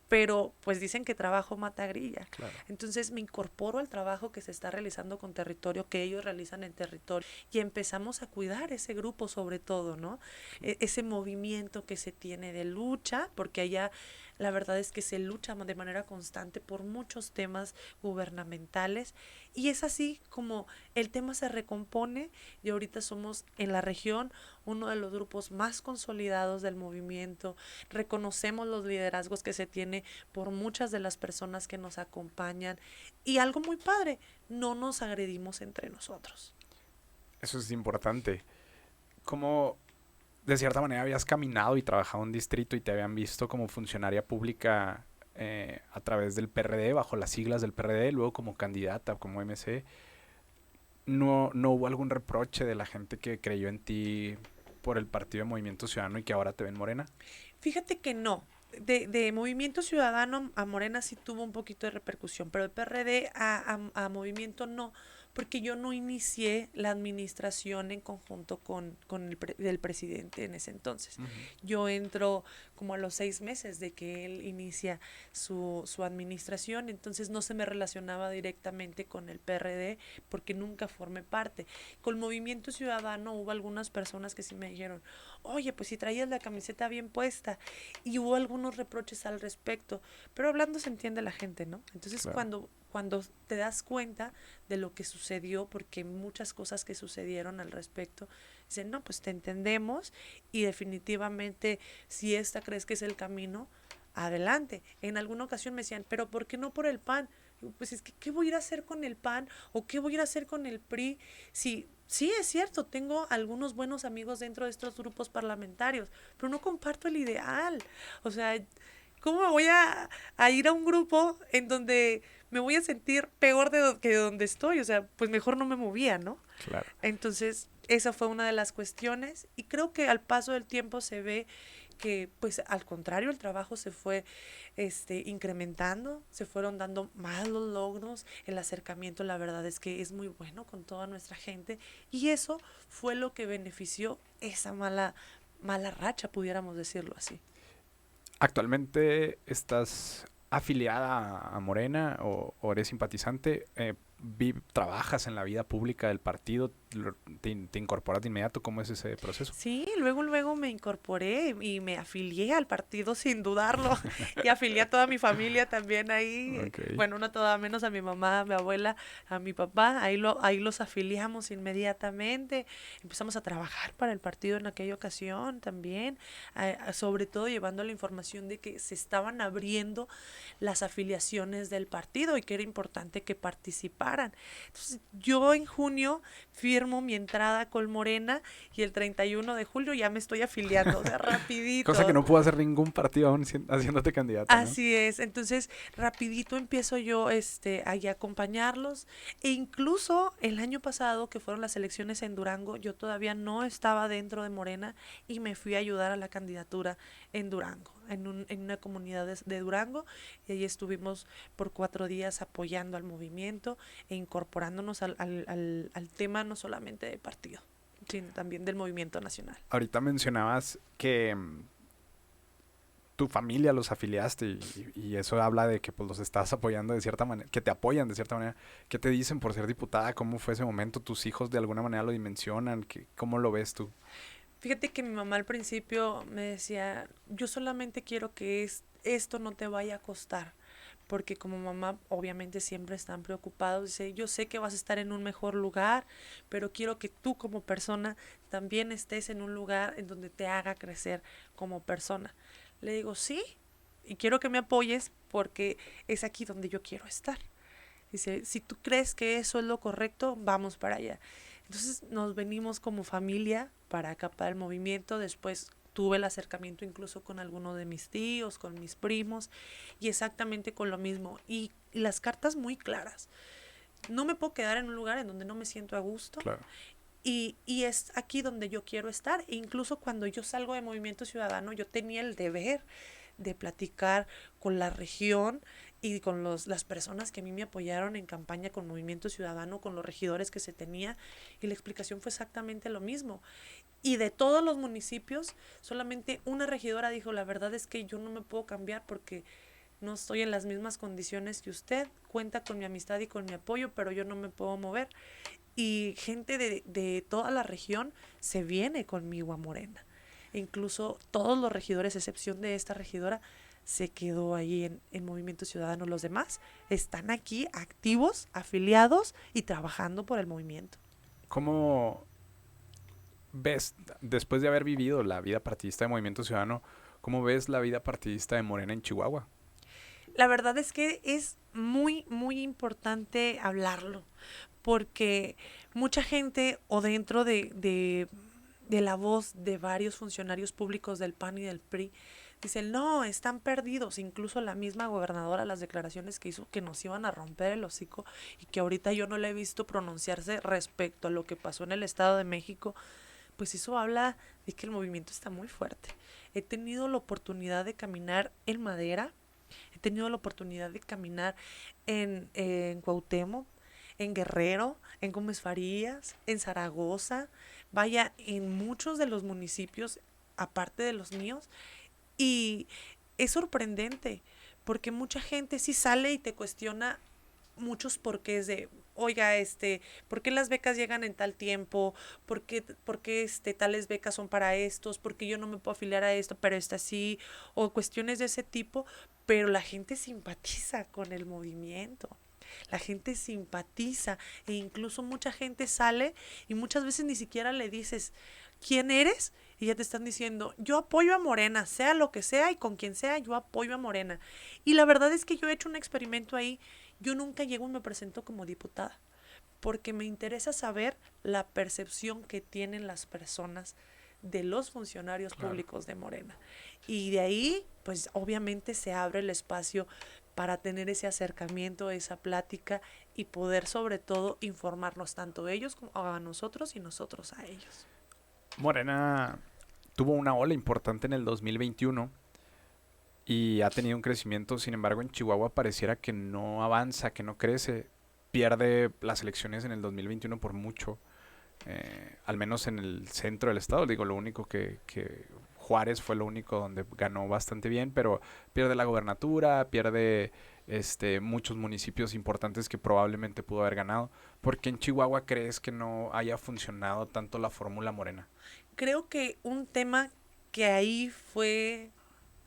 pero pues dicen que trabajo mata grilla. Claro. Entonces me incorporo al trabajo que se está realizando con territorio, que ellos realizan en territorio, y empezamos a cuidar ese grupo sobre todo, ¿no? Ese movimiento que se tiene de lucha, porque allá la verdad es que se lucha de manera constante por muchos temas gubernamentales, y es así como el tema se recompone y ahorita somos en la región uno de los grupos más consolidados del movimiento, reconocemos los liderazgos que se tiene por muchas de las personas que nos acompañan y algo muy padre, no nos agredimos entre nosotros. Eso es importante. ¿Cómo de cierta manera habías caminado y trabajado en un distrito y te habían visto como funcionaria pública a través del PRD, bajo las siglas del PRD, luego como candidata, como MC? no hubo algún reproche de la gente que creyó en ti por el partido de Movimiento Ciudadano y que ahora te ven Morena? Fíjate que no. De Movimiento Ciudadano a Morena sí tuvo un poquito de repercusión, pero de PRD a Movimiento no, porque yo no inicié la administración en conjunto con el presidente en ese entonces. Ujú. Yo entro como a los 6 meses de que él inicia su administración, entonces no se me relacionaba directamente con el PRD porque nunca formé parte. Con Movimiento Ciudadano hubo algunas personas que sí me dijeron, oye, pues si traías la camiseta bien puesta, y hubo algunos reproches al respecto, pero hablando se entiende la gente, ¿no? Entonces Claro. cuando te das cuenta de lo que sucedió, porque muchas cosas que sucedieron al respecto, dicen, no, pues te entendemos y definitivamente si esta crees que es el camino, adelante. En alguna ocasión me decían, pero ¿por qué no por el PAN? Pues es que, ¿qué voy a ir a hacer con el PAN? ¿O qué voy a ir a hacer con el PRI? Si, sí, es cierto, tengo algunos buenos amigos dentro de estos grupos parlamentarios, pero no comparto el ideal. O sea, ¿cómo me voy a ir a un grupo en donde me voy a sentir peor que de donde estoy? O sea, pues mejor no me movía, ¿no? Claro. Entonces, esa fue una de las cuestiones y creo que al paso del tiempo se ve que, pues, al contrario, el trabajo se fue incrementando, se fueron dando más los logros, el acercamiento, la verdad es que es muy bueno con toda nuestra gente y eso fue lo que benefició esa mala racha, pudiéramos decirlo así. ¿Actualmente estás afiliada a Morena o eres simpatizante? ¿Trabajas en la vida pública del partido? ¿Te incorporas de inmediato? ¿Cómo es ese proceso? Sí, luego me incorporé y me afilié al partido sin dudarlo y afilié a toda mi familia también ahí, Ok. bueno, no toda, menos a mi mamá, a mi abuela, a mi papá, ahí los afiliamos inmediatamente, empezamos a trabajar para el partido en aquella ocasión también, sobre todo llevando la información de que se estaban abriendo las afiliaciones del partido y que era importante que participaran. Entonces, yo en junio firmo mi entrada con Morena y el 31 de julio ya me estoy afiliando, o sea, Cosa que rapidito. no pudo hacer ningún partido aún haciéndote candidata, ¿no? Así es, entonces rapidito empiezo yo ahí a acompañarlos e incluso el año pasado que fueron las elecciones en Durango, yo todavía no estaba dentro de Morena y me fui a ayudar a la candidatura en Durango, en una comunidad de Durango y ahí estuvimos por 4 días apoyando al movimiento e incorporándonos al tema no solamente del partido, sino también del movimiento nacional. Ahorita mencionabas que tu familia los afiliaste y eso habla de que pues los estás apoyando de cierta manera, que te apoyan de cierta manera. ¿Qué te dicen por ser diputada? ¿Cómo fue ese momento? ¿Tus hijos de alguna manera lo dimensionan? ¿Cómo lo ves tú? Fíjate que mi mamá al principio me decía, yo solamente quiero que esto no te vaya a costar, porque como mamá obviamente siempre están preocupados, dice, yo sé que vas a estar en un mejor lugar, pero quiero que tú como persona también estés en un lugar en donde te haga crecer como persona. Le digo, sí, y quiero que me apoyes porque es aquí donde yo quiero estar. Dice, si tú crees que eso es lo correcto, vamos para allá. Entonces nos venimos como familia para acá, para el movimiento. Después tuve el acercamiento incluso con alguno de mis tíos, con mis primos, y exactamente con lo mismo. Y las cartas muy claras. No me puedo quedar en un lugar en donde no me siento a gusto. Claro. Y es aquí donde yo quiero estar. E incluso cuando yo salgo de Movimiento Ciudadano, yo tenía el deber de platicar con la región y con las personas que a mí me apoyaron en campaña con Movimiento Ciudadano, con los regidores que se tenía, y la explicación fue exactamente lo mismo. Y de todos los municipios, solamente una regidora dijo, la verdad es que yo no me puedo cambiar porque no estoy en las mismas condiciones que usted, cuenta con mi amistad y con mi apoyo, pero yo no me puedo mover. Y gente de toda la región se viene conmigo a Morena. E incluso todos los regidores, a excepción de esta regidora, se quedó ahí en Movimiento Ciudadano. Los demás están aquí activos, afiliados y trabajando por el movimiento. ¿Cómo ves, después de haber vivido la vida partidista de Movimiento Ciudadano, cómo ves la vida partidista de Morena en Chihuahua? La verdad es que es muy importante hablarlo, porque mucha gente o dentro de la voz de varios funcionarios públicos del PAN y del PRI Dicen, no, están perdidos. Incluso la misma gobernadora, las declaraciones que hizo que nos iban a romper el hocico y que ahorita yo no la he visto pronunciarse respecto a lo que pasó en el Estado de México, pues eso habla de que el movimiento está muy fuerte. He tenido la oportunidad de caminar en Madera, he tenido la oportunidad de caminar en Cuauhtémoc, en Guerrero, en Gómez Farías, en Zaragoza, vaya, en muchos de los municipios, aparte de los míos, y es sorprendente, porque mucha gente sí sale y te cuestiona muchos porqués de, oiga, ¿por qué las becas llegan en tal tiempo? ¿Por qué tales becas son para estos? ¿Por qué yo no me puedo afiliar a esto, pero esta sí? O cuestiones de ese tipo, pero la gente simpatiza con el movimiento. La gente simpatiza e incluso mucha gente sale y muchas veces ni siquiera le dices quién eres y ya te están diciendo yo apoyo a Morena, sea lo que sea y con quien sea, yo apoyo a Morena. Y la verdad es que yo he hecho un experimento ahí. Yo nunca llego y me presento como diputada porque me interesa saber la percepción que tienen las personas de los funcionarios Claro. públicos de Morena. Y de ahí, pues obviamente se abre el espacio para tener ese acercamiento, esa plática y poder sobre todo informarnos tanto ellos como a nosotros y nosotros a ellos. Morena tuvo una ola importante en el 2021 y ha tenido un crecimiento. Sin embargo, en Chihuahua pareciera que no avanza, que no crece. Pierde las elecciones en el 2021 por mucho, al menos en el centro del estado. Digo, lo único que Juárez fue lo único donde ganó bastante bien, pero pierde la gobernatura, pierde muchos municipios importantes que probablemente pudo haber ganado. ¿Por qué en Chihuahua crees que no haya funcionado tanto la fórmula Morena? Creo que un tema que ahí fue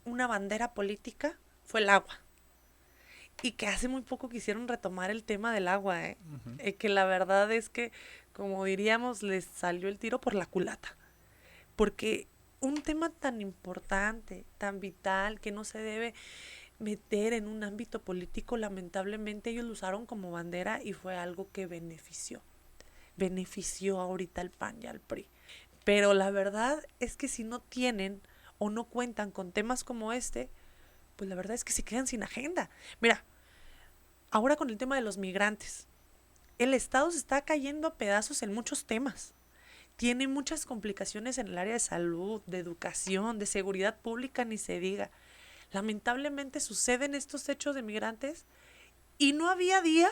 una bandera política fue el agua. Y que hace muy poco quisieron retomar el tema del agua, ¿eh? Ujú. Que la verdad es que, como diríamos, les salió el tiro por la culata. Porque un tema tan importante, tan vital, que no se debe meter en un ámbito político, lamentablemente ellos lo usaron como bandera y fue algo que benefició. Benefició ahorita al PAN y al PRI. Pero la verdad es que si no tienen o no cuentan con temas como este, pues la verdad es que se quedan sin agenda. Mira, ahora con el tema de los migrantes, el Estado se está cayendo a pedazos en muchos temas. Tiene muchas complicaciones en el área de salud, de educación, de seguridad pública, ni se diga. Lamentablemente suceden estos hechos de migrantes y no había día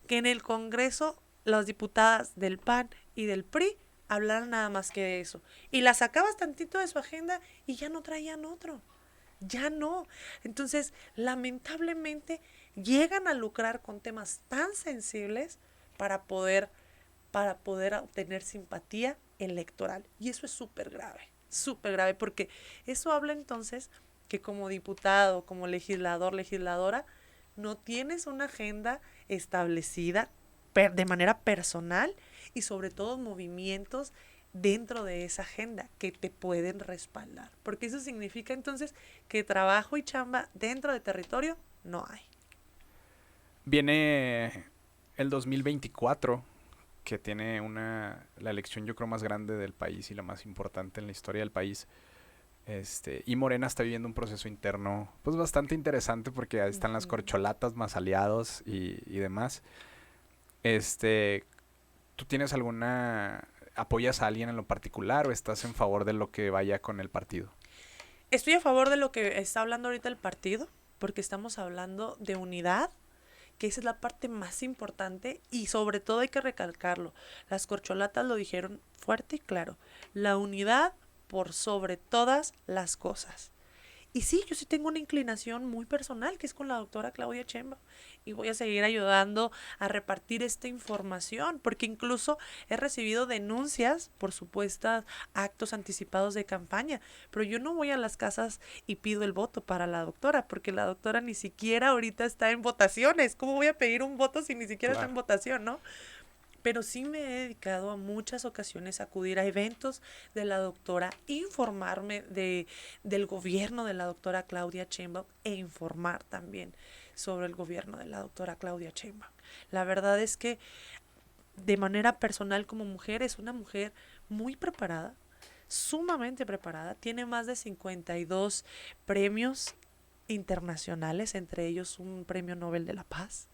que en el Congreso las diputadas del PAN y del PRI hablaran nada más que de eso. Y las sacabas tantito de su agenda y ya no traían otro. Ya no. Entonces, lamentablemente, llegan a lucrar con temas tan sensibles para poder, para poder obtener simpatía electoral. Y eso es súper grave, porque eso habla entonces que como diputado, como legislador, legisladora, no tienes una agenda establecida de manera personal y sobre todo movimientos dentro de esa agenda que te pueden respaldar. Porque eso significa entonces que trabajo y chamba dentro de territorio no hay. Viene el 2024, que tiene la elección yo creo más grande del país y la más importante en la historia del país. Y Morena está viviendo un proceso interno pues bastante interesante porque ahí están las Ujú. corcholatas más aliados y demás. Este, ¿Tú tienes apoyas a alguien en lo particular o estás en favor de lo que vaya con el partido? Estoy a favor de lo que está hablando ahorita el partido, porque estamos hablando de unidad, que esa es la parte más importante y sobre todo hay que recalcarlo. Las corcholatas lo dijeron fuerte y claro. La unidad por sobre todas las cosas. Y sí, yo sí tengo una inclinación muy personal, que es con la doctora Claudia Sheinbaum. Y voy a seguir ayudando a repartir esta información, porque incluso he recibido denuncias por supuestos actos anticipados de campaña. Pero yo no voy a las casas y pido el voto para la doctora, porque la doctora ni siquiera ahorita está en votaciones. ¿Cómo voy a pedir un voto si ni siquiera está en Claro. votación, no? Pero sí me he dedicado a muchas ocasiones a acudir a eventos de la doctora, informarme del gobierno de la doctora Claudia Sheinbaum e informar también sobre el gobierno de la doctora Claudia Sheinbaum. La verdad es que de manera personal como mujer es una mujer muy preparada, sumamente preparada, tiene más de 52 premios internacionales, entre ellos un premio Nobel de la Paz.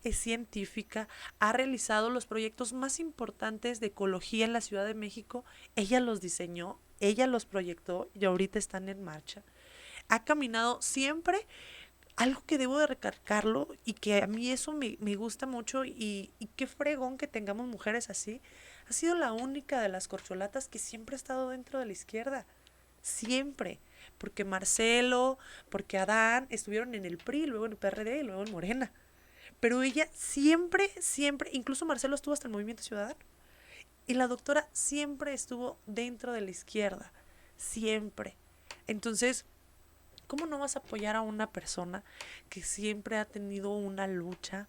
Es científica, ha realizado los proyectos más importantes de ecología en la Ciudad de México. Ella los diseñó, ella los proyectó y ahorita están en marcha. Ha caminado siempre, algo que debo de recalcarlo y que a mí eso me gusta mucho y qué fregón que tengamos mujeres así. Ha sido la única de las corcholatas que siempre ha estado dentro de la izquierda. Siempre. Porque Marcelo, porque Adán estuvieron en el PRI, luego en el PRD y luego en Morena. Pero ella siempre, siempre, incluso Marcelo estuvo hasta el Movimiento Ciudadano. Y la doctora siempre estuvo dentro de la izquierda. Siempre. Entonces, ¿cómo no vas a apoyar a una persona que siempre ha tenido una lucha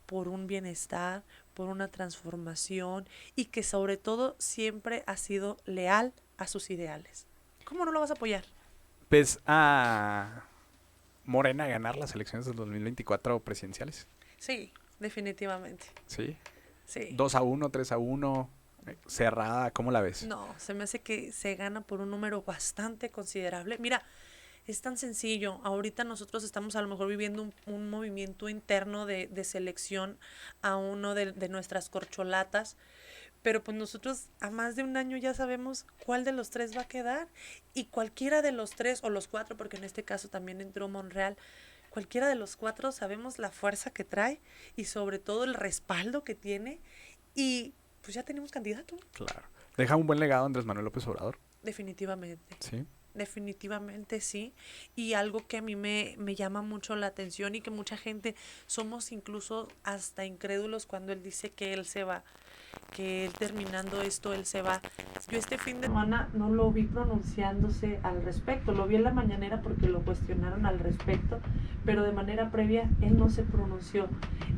por un bienestar, por una transformación y que sobre todo siempre ha sido leal a sus ideales? ¿Cómo no lo vas a apoyar? ¿Ves a Morena ganar las elecciones del 2024 presidenciales? Sí, definitivamente. Sí. Sí. 2-1, 3-1, cerrada, ¿cómo la ves? No, se me hace que se gana por un número bastante considerable. Mira, es tan sencillo. Ahorita nosotros estamos a lo mejor viviendo un movimiento interno de selección a uno de nuestras corcholatas, pero pues nosotros a más de un año ya sabemos cuál de los tres va a quedar y cualquiera de los tres o los cuatro, porque en este caso también entró Monreal, cualquiera de los cuatro sabemos la fuerza que trae y sobre todo el respaldo que tiene y pues ya tenemos candidato. Claro. Deja un buen legado Andrés Manuel López Obrador. Definitivamente. Sí. Definitivamente sí. Y algo que a mí me llama mucho la atención y que mucha gente somos incluso hasta incrédulos cuando él dice que él se va, que él terminando esto, él se va. Yo este fin de semana no lo vi pronunciándose al respecto, lo vi en la mañanera porque lo cuestionaron al respecto, pero de manera previa él no se pronunció.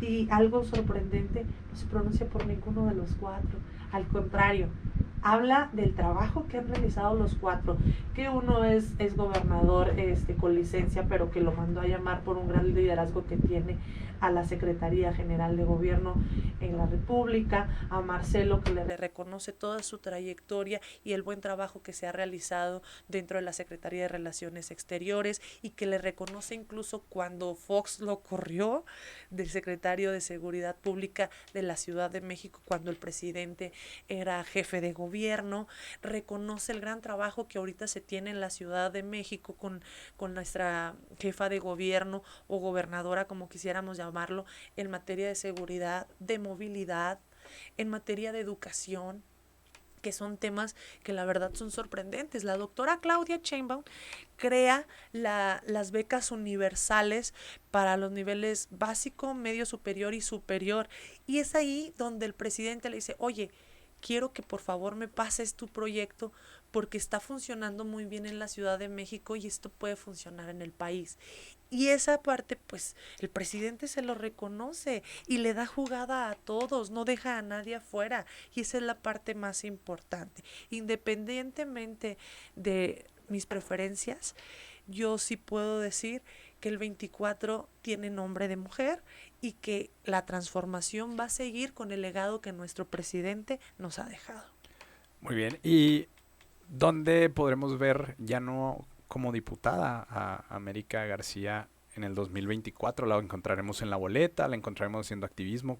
Y algo sorprendente, no se pronuncia por ninguno de los cuatro, al contrario. Habla del trabajo que han realizado los cuatro, que uno es gobernador con licencia, pero que lo mandó a llamar por un gran liderazgo que tiene a la Secretaría General de Gobierno en la República, a Marcelo, que le reconoce toda su trayectoria y el buen trabajo que se ha realizado dentro de la Secretaría de Relaciones Exteriores y que le reconoce incluso cuando Fox lo corrió del secretario de Seguridad Pública de la Ciudad de México, cuando el presidente era jefe de gobierno, reconoce el gran trabajo que ahorita se tiene en la Ciudad de México con nuestra jefa de gobierno o gobernadora, como quisiéramos llamarlo, en materia de seguridad, de movilidad, en materia de educación, que son temas que la verdad son sorprendentes. La doctora Claudia Sheinbaum crea las becas universales para los niveles básico, medio superior y superior. Y es ahí donde el presidente le dice, oye, quiero que por favor me pases tu proyecto porque está funcionando muy bien en la Ciudad de México y esto puede funcionar en el país. Y esa parte, pues, el presidente se lo reconoce y le da jugada a todos, no deja a nadie afuera. Y esa es la parte más importante. Independientemente de mis preferencias, yo sí puedo decir que el 24 tiene nombre de mujer y que la transformación va a seguir con el legado que nuestro presidente nos ha dejado. Muy bien. ¿Y dónde podremos ver, ya no como diputada, a América García en el 2024? ¿La encontraremos en la boleta? ¿La encontraremos haciendo activismo?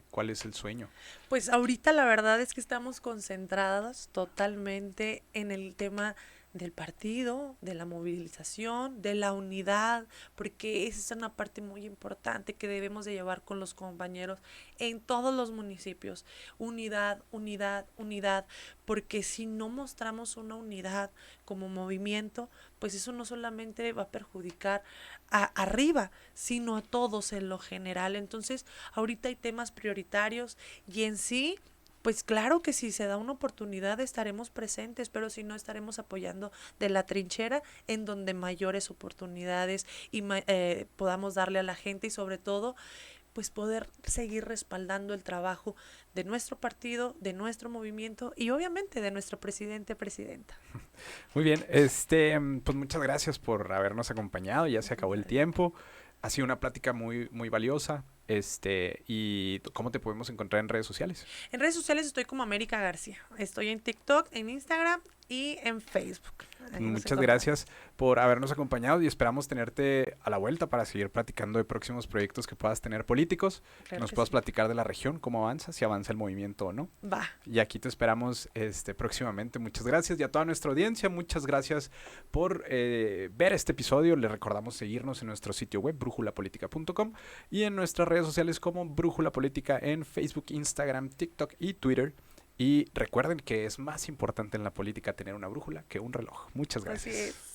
¿Cuál es el sueño? Pues ahorita la verdad es que estamos concentradas totalmente en el tema del partido, de la movilización, de la unidad, porque esa es una parte muy importante que debemos de llevar con los compañeros en todos los municipios. Unidad, unidad, unidad, porque si no mostramos una unidad como movimiento, pues eso no solamente va a perjudicar arriba, sino a todos en lo general. Entonces, ahorita hay temas prioritarios y en sí, pues claro que si se da una oportunidad estaremos presentes, pero si no estaremos apoyando de la trinchera en donde mayores oportunidades y podamos darle a la gente y sobre todo pues poder seguir respaldando el trabajo de nuestro partido, de nuestro movimiento y obviamente de nuestro presidenta. Muy bien, pues muchas gracias por habernos acompañado, ya se acabó el tiempo, ha sido una plática muy, muy valiosa. ¿Y cómo te podemos encontrar en redes sociales? En redes sociales estoy como América García. Estoy en TikTok, en Instagram y en Facebook. Ahí nos Muchas encontramos. gracias por habernos acompañado y esperamos tenerte a la vuelta para seguir platicando de próximos proyectos que puedas tener políticos, que Claro nos que puedas sí. platicar de la región, cómo avanza, si avanza el movimiento o no. Va. Y aquí te esperamos próximamente. Muchas gracias y a toda nuestra audiencia, muchas gracias por ver este episodio. Les recordamos seguirnos en nuestro sitio web brújulapolítica.com y en nuestras redes sociales como Brújula Política en Facebook, Instagram, TikTok y Twitter. Y recuerden que es más importante en la política tener una brújula que un reloj. Muchas Así gracias. es.